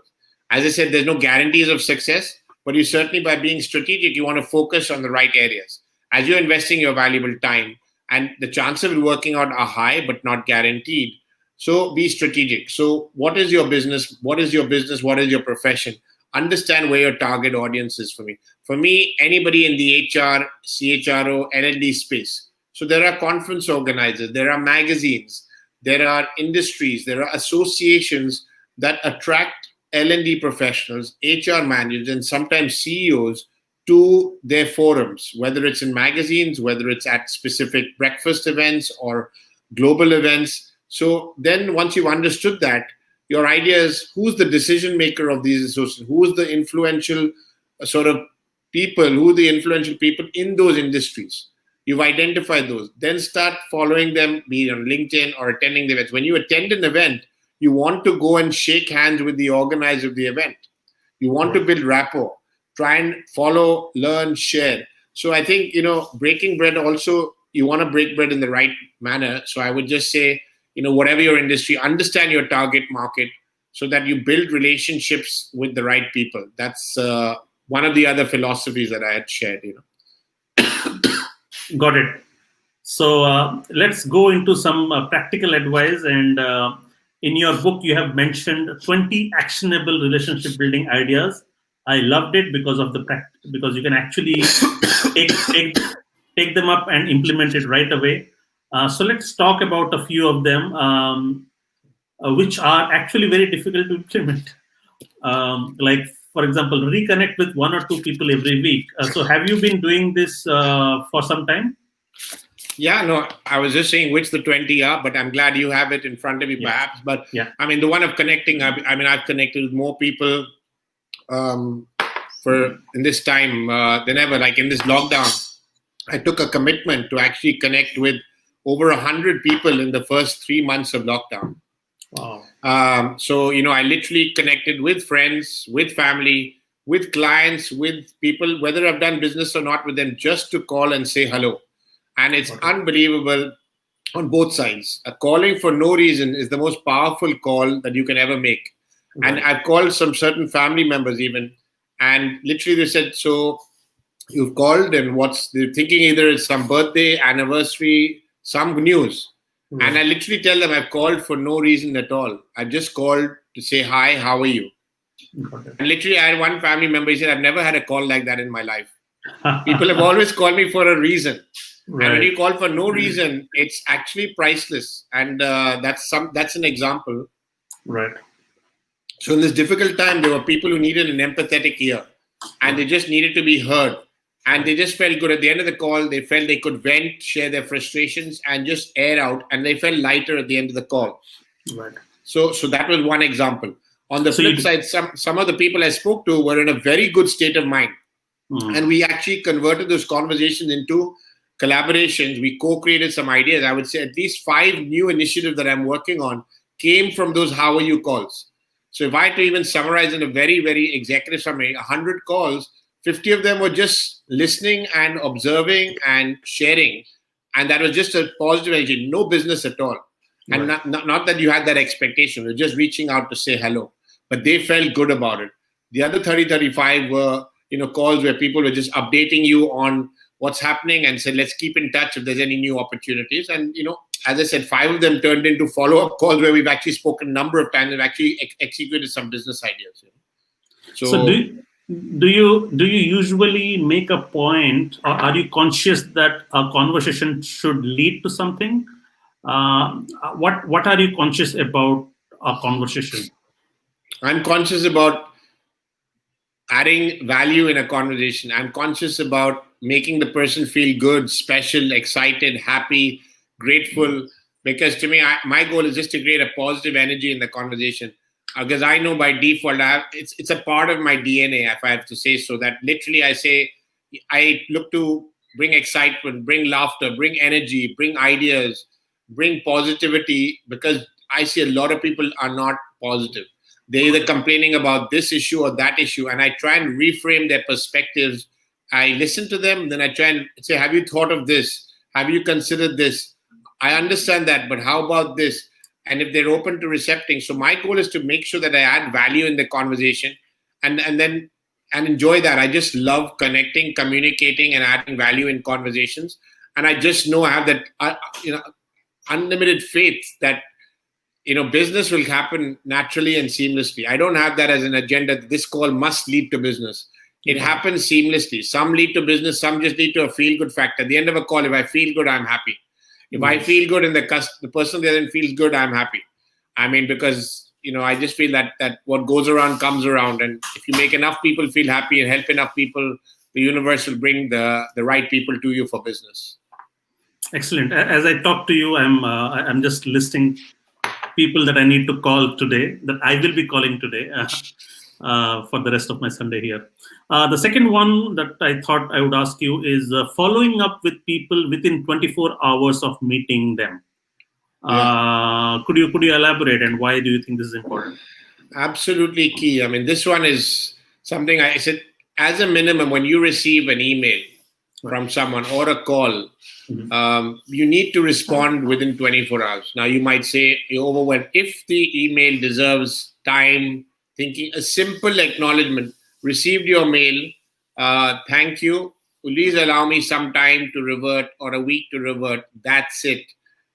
As I said, there's no guarantees of success, but you certainly, by being strategic, you want to focus on the right areas. As you're investing your valuable time, and the chances of it working out are high, but not guaranteed. So be strategic. So what is your business? What is your business? What is your profession? Understand where your target audience is for me. For me, anybody in the HR, CHRO, L&D space. So there are conference organizers, there are magazines, there are industries, there are associations that attract L&D professionals, HR managers, and sometimes CEOs to their forums, whether it's in magazines, whether it's at specific breakfast events or global events. So then once you've understood that, your idea is who's the decision maker of these associations, who's the influential sort of people, who are the influential people in those industries. You've identified those. Then start following them, be it on LinkedIn or attending the events. When you attend an event, you want to go and shake hands with the organizer of the event. You want to build rapport, try and follow, learn, share. So I think, breaking bread also, you want to break bread in the right manner. So I would just say, whatever your industry, understand your target market so that you build relationships with the right people. That's one of the other philosophies that I had shared. Got it. So let's go into some practical advice. And in your book, you have mentioned 20 actionable relationship building ideas. I loved it because of because you can actually take them up and implement it right away. So let's talk about a few of them, which are actually very difficult to implement. Like, for example, reconnect with one or two people every week. So have you been doing this for some time? Yeah, no, I was just saying which the 20 are, but I'm glad you have it in front of you, perhaps. But I mean, the one of connecting, I've connected with more people for in this time than ever. Like in this lockdown, I took a commitment to actually connect with over 100 people in the first 3 months of lockdown. Wow. So, I literally connected with friends, with family, with clients, with people, whether I've done business or not with them, just to call and say hello. And it's unbelievable on both sides. A calling for no reason is the most powerful call that you can ever make. Right. And I've called some certain family members even, and literally they said, so you've called and they're thinking either it's some birthday, anniversary, some news. Right. And I literally tell them I've called for no reason at all. I just called to say, hi, how are you? And literally I had one family member, he said, I've never had a call like that in my life. People have always called me for a reason. Right. And when you call for no reason, it's actually priceless. And that's an example. Right. So in this difficult time, there were people who needed an empathetic ear, and they just needed to be heard. And they just felt good. At the end of the call, they felt they could vent, share their frustrations, and just air out. And they felt lighter at the end of the call. Right. So that was one example. On the flip side, some of the people I spoke to were in a very good state of mind. And we actually converted those conversations into collaborations. We co-created some ideas. I would say at least 5 new initiatives that I'm working on came from those how are you calls. So if I had to even summarize in a very, very executive summary, 100 calls, 50 of them were just listening and observing and sharing. And that was just a positive energy, no business at all. And not that you had that expectation, you're just reaching out to say hello. But they felt good about it. The other 30, 35 were calls where people were just updating you on what's happening and said, let's keep in touch if there's any new opportunities. And, as I said, 5 of them turned into follow-up calls where we've actually spoken a number of times and actually executed some business ideas. So do you usually make a point, or are you conscious that a conversation should lead to something? What are you conscious about a conversation? I'm conscious about adding value in a conversation. I'm conscious about making the person feel good, special, excited, happy, grateful. Because to me, my goal is just to create a positive energy in the conversation. Because I know by default, it's a part of my DNA, if I have to say so. That literally, I look to bring excitement, bring laughter, bring energy, bring ideas, bring positivity. Because I see a lot of people are not positive. They're either complaining about this issue or that issue, and I try and reframe their perspectives. I listen to them, then I try and say, have you thought of this? Have you considered this? I understand that, but how about this? And if they're open to recepting, so my goal is to make sure that I add value in the conversation, and enjoy that. I just love connecting, communicating, and adding value in conversations. And I just know I have that unlimited faith that business will happen naturally and seamlessly. I don't have that as an agenda. This call must lead to business. It happens seamlessly. Some lead to business, some just lead to a feel good factor. At the end of a call, if I feel good, I'm happy. If I feel good and the person there then feels good, I'm happy. I mean, because I just feel that what goes around comes around, and if you make enough people feel happy and help enough people, the universe will bring the right people to you for business. Excellent. As I talk to you, I'm just listing people that I need to call today, that I will be calling today for the rest of my Sunday here. The second one that I thought I would ask you is following up with people within 24 hours of meeting them. Could you elaborate, and why do you think this is important? Absolutely key. I mean, this one is something I said, as a minimum, when you receive an email from someone or a call, you need to respond within 24 hours. Now, you might say you're overwhelmed. If the email deserves time, thinking, a simple acknowledgement, received your mail, thank you, please allow me some time to revert or a week to revert. That's it.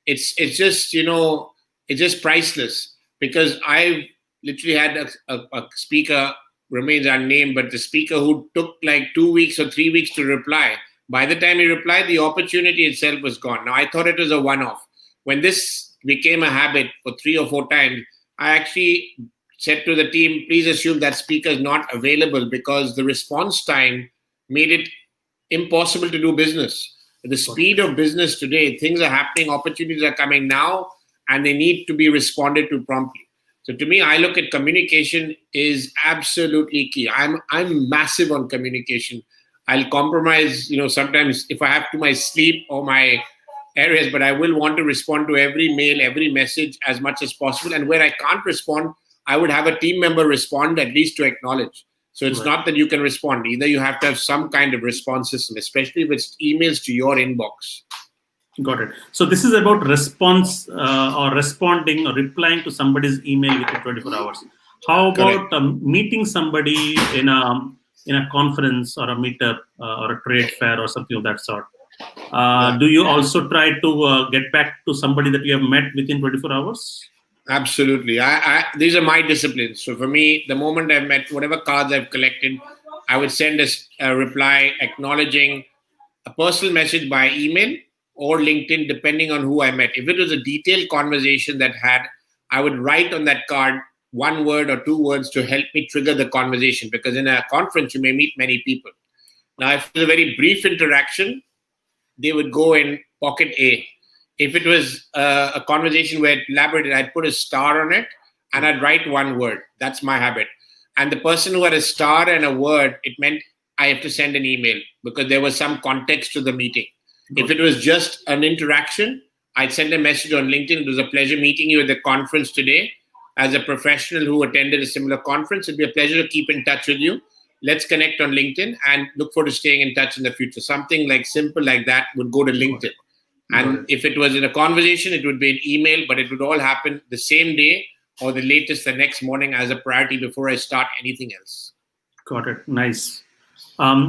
It's just, it's just priceless. Because I've literally had a speaker, remains unnamed, but the speaker who took like 2 weeks or 3 weeks to reply. By the time he replied, the opportunity itself was gone. Now, I thought it was a one-off. When this became a habit for 3 or 4 times, I actually said to the team, please assume that speaker is not available, because the response time made it impossible to do business. The speed of business today, things are happening, opportunities are coming now, and they need to be responded to promptly. So to me, I look at communication is absolutely key. I'm massive on communication. I'll compromise, sometimes if I have to my sleep or my areas, but I will want to respond to every mail, every message as much as possible. And where I can't respond, I would have a team member respond, at least to acknowledge. So it's not that you can respond. Either you have to have some kind of response system, especially if it's emails to your inbox. Got it. So this is about response or responding or replying to somebody's email within 24 hours. How about meeting somebody in a conference or a meetup or a trade fair or something of that sort? Do you also try to get back to somebody that you have met within 24 hours? Absolutely. These are my disciplines. So for me, the moment I've met, whatever cards I've collected, I would send a reply acknowledging a personal message by email or LinkedIn, depending on who I met. If it was a detailed conversation I would write on that card 1 word or 2 words to help me trigger the conversation, because in a conference, you may meet many people. Now, if it was a very brief interaction, they would go in pocket A. If it was a conversation where it elaborated, I'd put a star on it and I'd write 1 word. That's my habit. And the person who had a star and a word, it meant I have to send an email because there was some context to the meeting. If it was just an interaction, I'd send a message on LinkedIn. It was a pleasure meeting you at the conference today. As a professional who attended a similar conference, it'd be a pleasure to keep in touch with you. Let's connect on LinkedIn and look forward to staying in touch in the future. Something like simple like that would go to LinkedIn. And if it was in a conversation, it would be an email, but it would all happen the same day or the latest the next morning as a priority before I start anything else. Got it. Nice.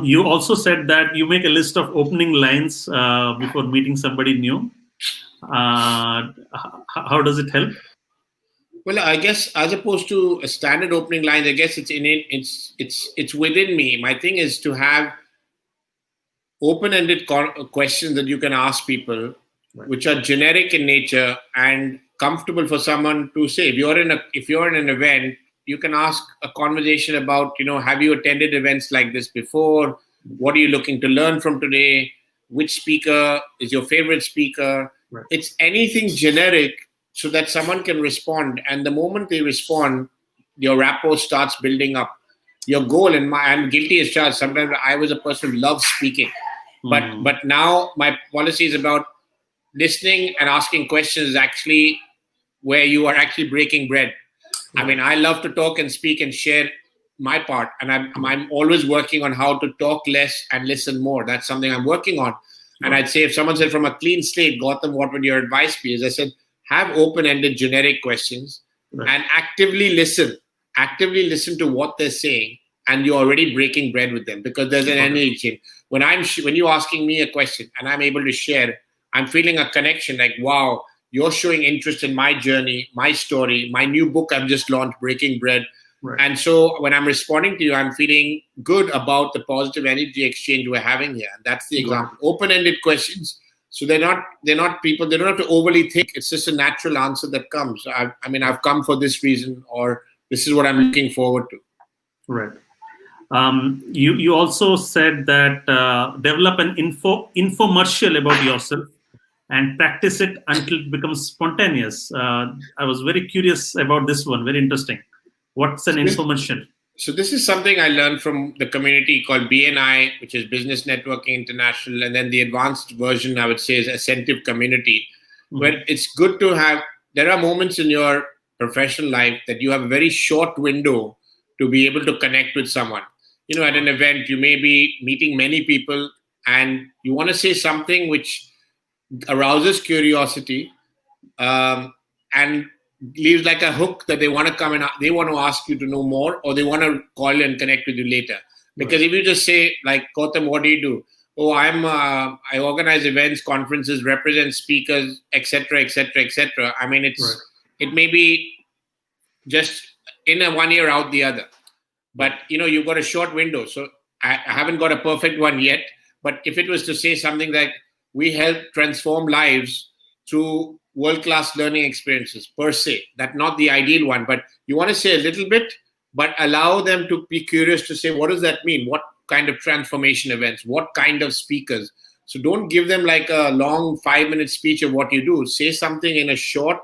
You also said that you make a list of opening lines before meeting somebody new. How does it help? Well, I guess as opposed to a standard opening lines, I guess it's within me. My thing is to have open-ended questions that you can ask people, which are generic in nature and comfortable for someone to say. If you're in an event, you can ask a conversation about, have you attended events like this before? What are you looking to learn from today? Which speaker is your favorite speaker? Right. It's anything generic so that someone can respond. And the moment they respond, your rapport starts building up. Your goal, and I'm guilty as charged. Sometimes I was a person who loved speaking, but now my policy is about listening and asking questions is actually where you are actually breaking bread. I mean, I love to talk and speak and share my part, and I'm always working on how to talk less and listen more. That's something I'm working on. And I'd say if someone said from a clean slate, Gautam, what would your advice be? As I said, have open-ended generic questions and actively listen. Actively listen to what they're saying, and you're already breaking bread with them because there's an energy chain. When you're asking me a question and I'm able to share, I'm feeling a connection like, wow, you're showing interest in my journey, my story, my new book I've just launched, Breaking Bread. Right. And so when I'm responding to you, I'm feeling good about the positive energy exchange we're having here. And that's the example. Open-ended questions. So they're not people, they don't have to overly think. It's just a natural answer that comes. I mean, I've come for this reason, or this is what I'm looking forward to. Right. You also said that develop an infomercial about yourself and practice it until it becomes spontaneous. I was very curious about this one. Very interesting. What's an infomercial? So this is something I learned from the community called BNI, which is Business Networking International. And then the advanced version, I would say, is Ascentive Community, where it's good to have, there are moments in your professional life that you have a very short window to be able to connect with someone. At an event, you may be meeting many people and you want to say something which arouses curiosity and leaves like a hook that they want to come and they want to ask you to know more, or they want to call you and connect with you later. Because if you just say, like, Gautam, what do you do? Oh, I organize events, conferences, represent speakers, etc., etc., etc. I mean, it may be just in a 1 year out the other. But, you've got a short window. So I haven't got a perfect one yet. But if it was to say something like, we help transform lives through world-class learning experiences per se, that's not the ideal one. But you want to say a little bit, but allow them to be curious to say, what does that mean? What kind of transformation events? What kind of speakers? So don't give them like a long 5-minute speech of what you do. Say something in a short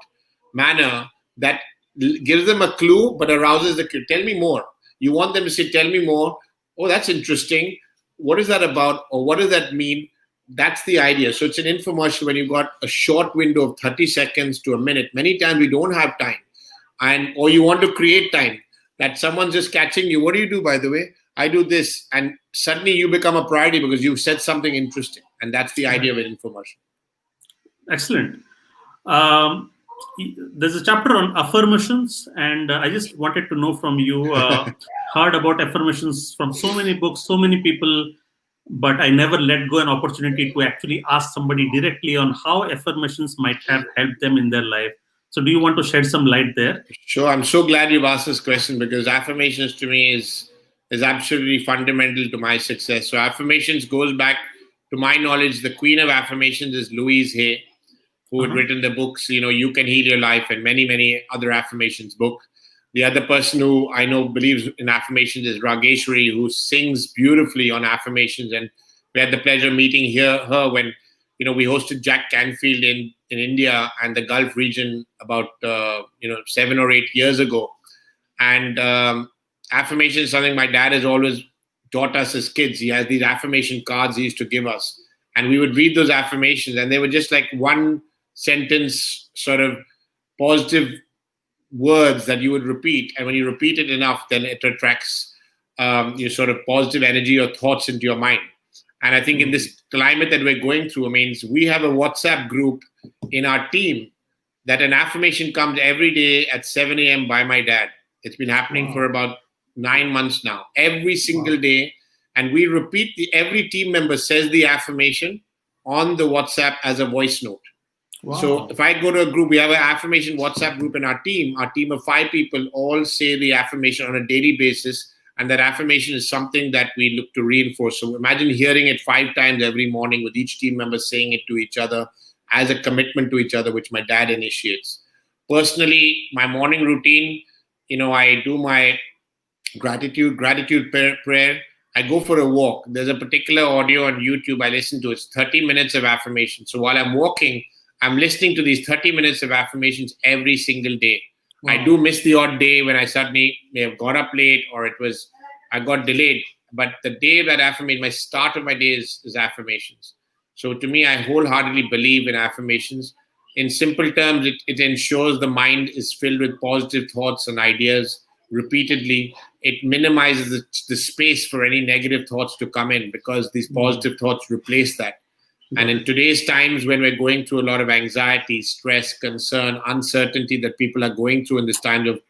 manner that gives them a clue, but arouses the clue. Tell me more. You want them to say, tell me more. Oh, that's interesting. What is that about? Or what does that mean? That's the idea. So it's an infomercial when you've got a short window of 30 seconds to a minute. Many times we don't have time. Or you want to create time. That someone's just catching you. What do you do, by the way? I do this. And suddenly you become a priority because you've said something interesting. And that's the idea of an infomercial. Excellent. There's a chapter on affirmations, and I just wanted to know from you, heard about affirmations from so many books, so many people, but I never let go an opportunity to actually ask somebody directly on how affirmations might have helped them in their life. So do you want to shed some light there? Sure. I'm so glad you've asked this question, because affirmations to me is absolutely fundamental to my success. So affirmations goes back, to my knowledge, the queen of affirmations is Louise Hay, who had written the books, You Can Heal Your Life, and many, many other affirmations book. The other person who I know believes in affirmations is Rageshwari, who sings beautifully on affirmations. And we had the pleasure of meeting her when, we hosted Jack Canfield in India and the Gulf region about, 7 or 8 years ago. And affirmation is something my dad has always taught us as kids. He has these affirmation cards he used to give us. And we would read those affirmations, and they were just like one sentence sort of positive words that you would repeat. And when you repeat it enough, then it attracts your sort of positive energy or thoughts into your mind. And I think in this climate that we're going through, we have a WhatsApp group in our team that an affirmation comes every day at 7 a.m. by my dad. It's been happening for about 9 months now, every single day. And we repeat, every team member says the affirmation on the WhatsApp as a voice note. Wow. So if I go to a group, we have an affirmation WhatsApp group in our team of 5 people all say the affirmation on a daily basis. And that affirmation is something that we look to reinforce. So imagine hearing it 5 times every morning with each team member saying it to each other as a commitment to each other, which my dad initiates. Personally, my morning routine I do my gratitude prayer. I go for a walk. There's a particular audio on YouTube I listen to. It's 30 minutes of affirmation. So while I'm walking, I'm listening to these 30 minutes of affirmations every single day. Wow. I do miss the odd day when I suddenly may have got up late, or I got delayed. But the day that affirmation, my start of my day is affirmations. So to me, I wholeheartedly believe in affirmations. In simple terms, it ensures the mind is filled with positive thoughts and ideas repeatedly. It minimizes the space for any negative thoughts to come in, because these positive thoughts replace that. And in today's times, when we're going through a lot of anxiety, stress, concern, uncertainty that people are going through in this time of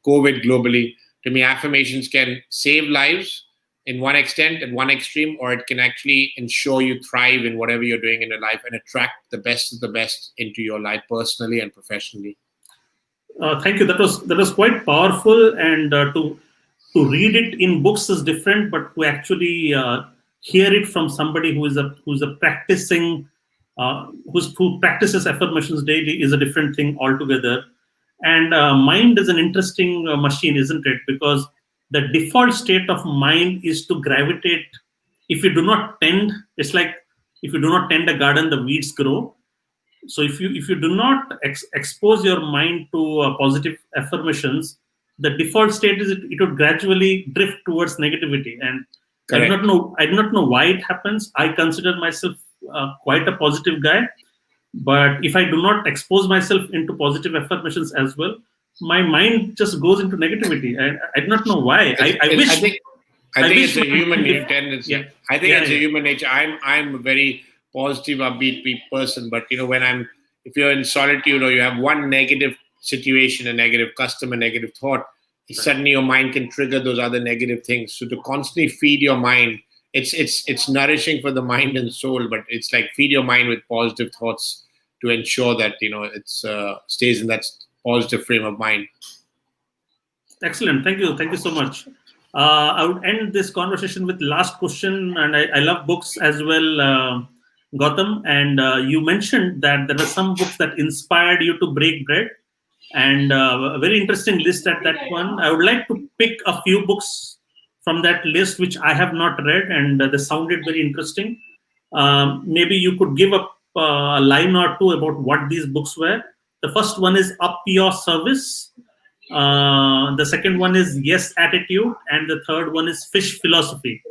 COVID globally, to me, affirmations can save lives in one extent, at one extreme, or it can actually ensure you thrive in whatever you're doing in your life and attract the best of the best into your life personally and professionally. Thank you. That was quite powerful, and to read it in books is different, but to actually hear it from somebody who's a practicing who practices affirmations daily is a different thing altogether. And mind is an interesting machine, isn't it? Because the default state of mind is to gravitate. If you do not tend, it's like if you do not tend a garden, the weeds grow. So if you do not expose your mind to positive affirmations, the default state is it would gradually drift towards negativity. And Correct. I do not know why it happens. I consider myself quite a positive guy, but if I do not expose myself into positive affirmations as well, my mind just goes into negativity. I do not know why. I think it's a human tendency. Yeah. I think it's a human nature. I'm a very positive, upbeat person, but if you're in solitude or you have one negative situation, a negative customer, negative thought, suddenly your mind can trigger those other negative things. So to constantly feed your mind, it's nourishing for the mind and soul, but it's like feed your mind with positive thoughts to ensure that it's stays in that positive frame of mind. Excellent. Thank you so much. I would end this conversation with last question, and I love books as well, Gautam. And you mentioned that there were some books that inspired you to break bread, and a very interesting list at that one. I would like to pick a few books from that list which I have not read, and they sounded very interesting. Maybe you could give a line or two about what these books were. The first one is Up Your Service. The second one is Yes Attitude, and the third one is Fish Philosophy.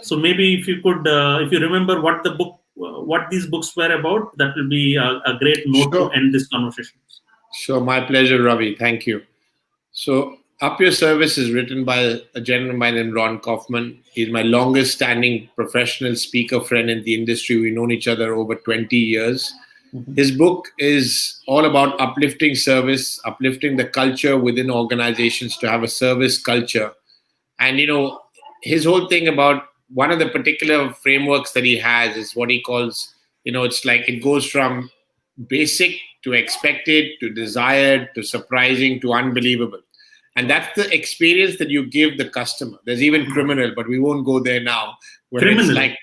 So maybe if you could, if you remember what these books were about, that will be a great note to end this conversation. Sure, my pleasure, Ravi. Thank you. So, Up Your Service is written by a gentleman by the name Ron Kaufman. He's my longest-standing professional speaker friend in the industry. We've known each other over 20 years. His book is all about uplifting service, uplifting the culture within organizations to have a service culture. And, his whole thing about one of the particular frameworks that he has is what he calls, it's like it goes from basic to expected to desired to surprising to unbelievable. And that's the experience that you give the customer. There's even criminal, but we won't go there now. Criminal. It's like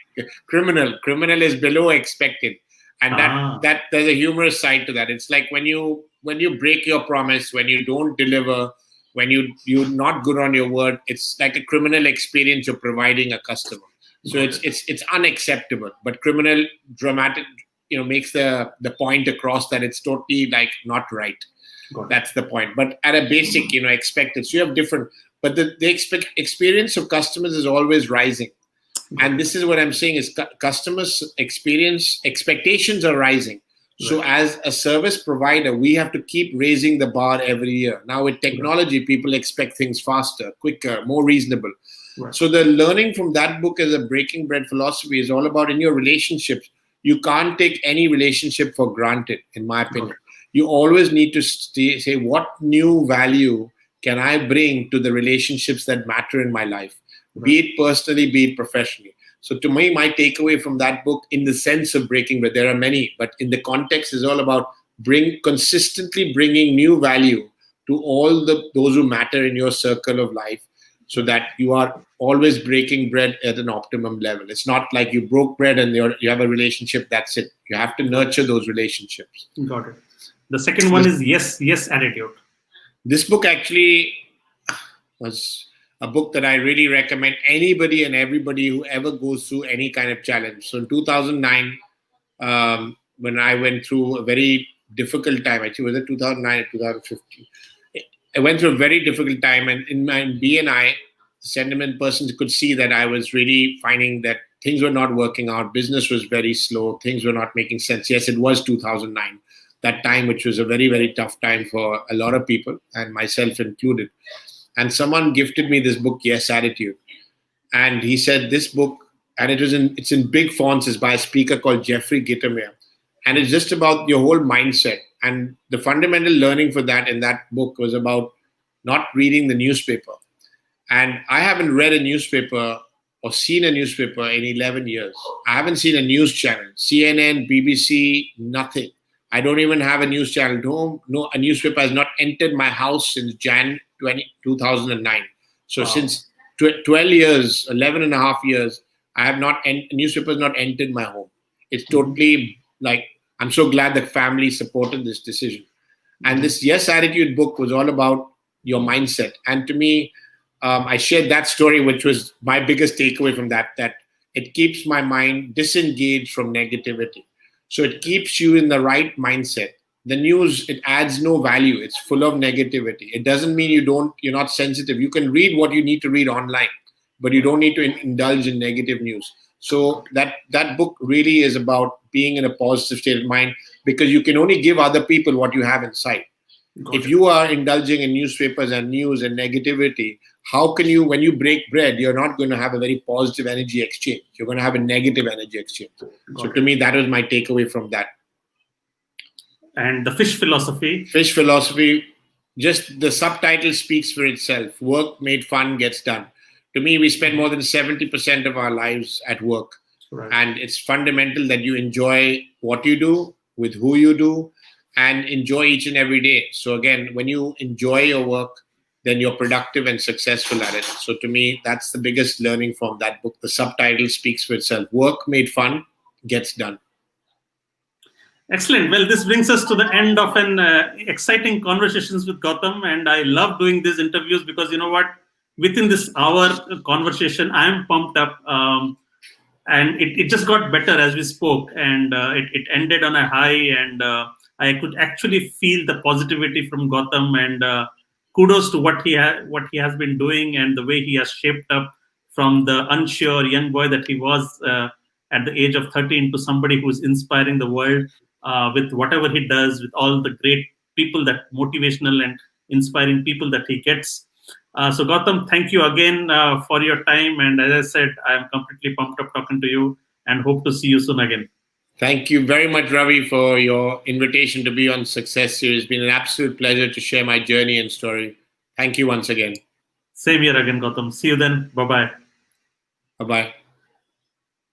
criminal is below expected. And that there's a humorous side to that. It's like when you break your promise, when you don't deliver, when you're not good on your word, it's like a criminal experience you're providing a customer. So it's unacceptable. But criminal dramatic, makes the point across that it's totally like not right. That's the point. But at a basic, expected. So you have different, but the experience of customers is always rising. And this is what I'm saying is customers' experience expectations are rising. So as a service provider, we have to keep raising the bar every year. Now with technology, people expect things faster, quicker, more reasonable. Right. So the learning from that book as a breaking bread philosophy is all about in your relationships. You can't take any relationship for granted, in my opinion. Right. You always need to say, what new value can I bring to the relationships that matter in my life? Right. Be it personally, be it professionally. So to me, my takeaway from that book, in the sense of breaking bread, there are many, but in the context is all about consistently bringing new value to all those who matter in your circle of life, so that you are always breaking bread at an optimum level. It's not like you broke bread and you have a relationship, that's it. You have to nurture those relationships. Got it. The second one is Yes Attitude. This book actually was a book that I really recommend anybody and everybody who ever goes through any kind of challenge. So in 2009, when I went through a very difficult time, actually, was it 2009 or 2015? I went through a very difficult time, and in my BNI, sentiment persons could see that I was really finding that things were not working out. Business was very slow. Things were not making sense. Yes, it was 2009, that time, which was a very, very tough time for a lot of people, and myself included. And someone gifted me this book, Yes Attitude. And he said this book, and it's in big fonts, is by a speaker called Jeffrey Gittermeyer. And it's just about your whole mindset. And the fundamental learning for that in that book was about not reading the newspaper. And I haven't read a newspaper or seen a newspaper in 11 years. I haven't seen a news channel, CNN, BBC, nothing. I don't even have a news channel at home. No, a newspaper has not entered my house since Jan 2009. So Wow. since 12 years, 11 and a half years, I have not, a newspaper has not entered my home. It's totally like, I'm so glad the family supported this decision. And this Yes Attitude book was all about your mindset. And to me, I shared that story, which was my biggest takeaway from that it keeps my mind disengaged from negativity. So it keeps you in the right mindset. The news, it adds no value. It's full of negativity. It doesn't mean you're not sensitive. You can read what you need to read online, but you don't need to indulge in negative news. So that book really is about being in a positive state of mind, because you can only give other people what you have inside. If you are indulging in newspapers and news and negativity, how can you, when you break bread, you're not going to have a very positive energy exchange. You're going to have a negative energy exchange. So to me, that was my takeaway from that. And the fish philosophy? Fish philosophy, just the subtitle speaks for itself. Work made fun gets done. To me, we spend more than 70% of our lives at work. Right. And it's fundamental that you enjoy what you do, with who you do, and enjoy each and every day. So again, when you enjoy your work, then you're productive and successful at it. So to me, that's the biggest learning from that book. The subtitle speaks for itself. Work made fun gets done. Excellent. Well, this brings us to the end of an exciting conversations with Gautam, and I love doing these interviews because you know what? Within this hour conversation, I am pumped up, and it just got better as we spoke, and it ended on a high, and I could actually feel the positivity from Gautam, and kudos to what he has been doing and the way he has shaped up from the unsure young boy that he was at the age of 13 to somebody who is inspiring the world with whatever he does, with all the great people, that motivational and inspiring people that he gets. So Gautam, thank you again for your time. And as I said, I am completely pumped up talking to you and hope to see you soon again. Thank you very much, Ravi, for your invitation to be on Success Series. It's been an absolute pleasure to share my journey and story. Thank you once again. Same here again, Gautam. See you then. Bye-bye. Bye-bye.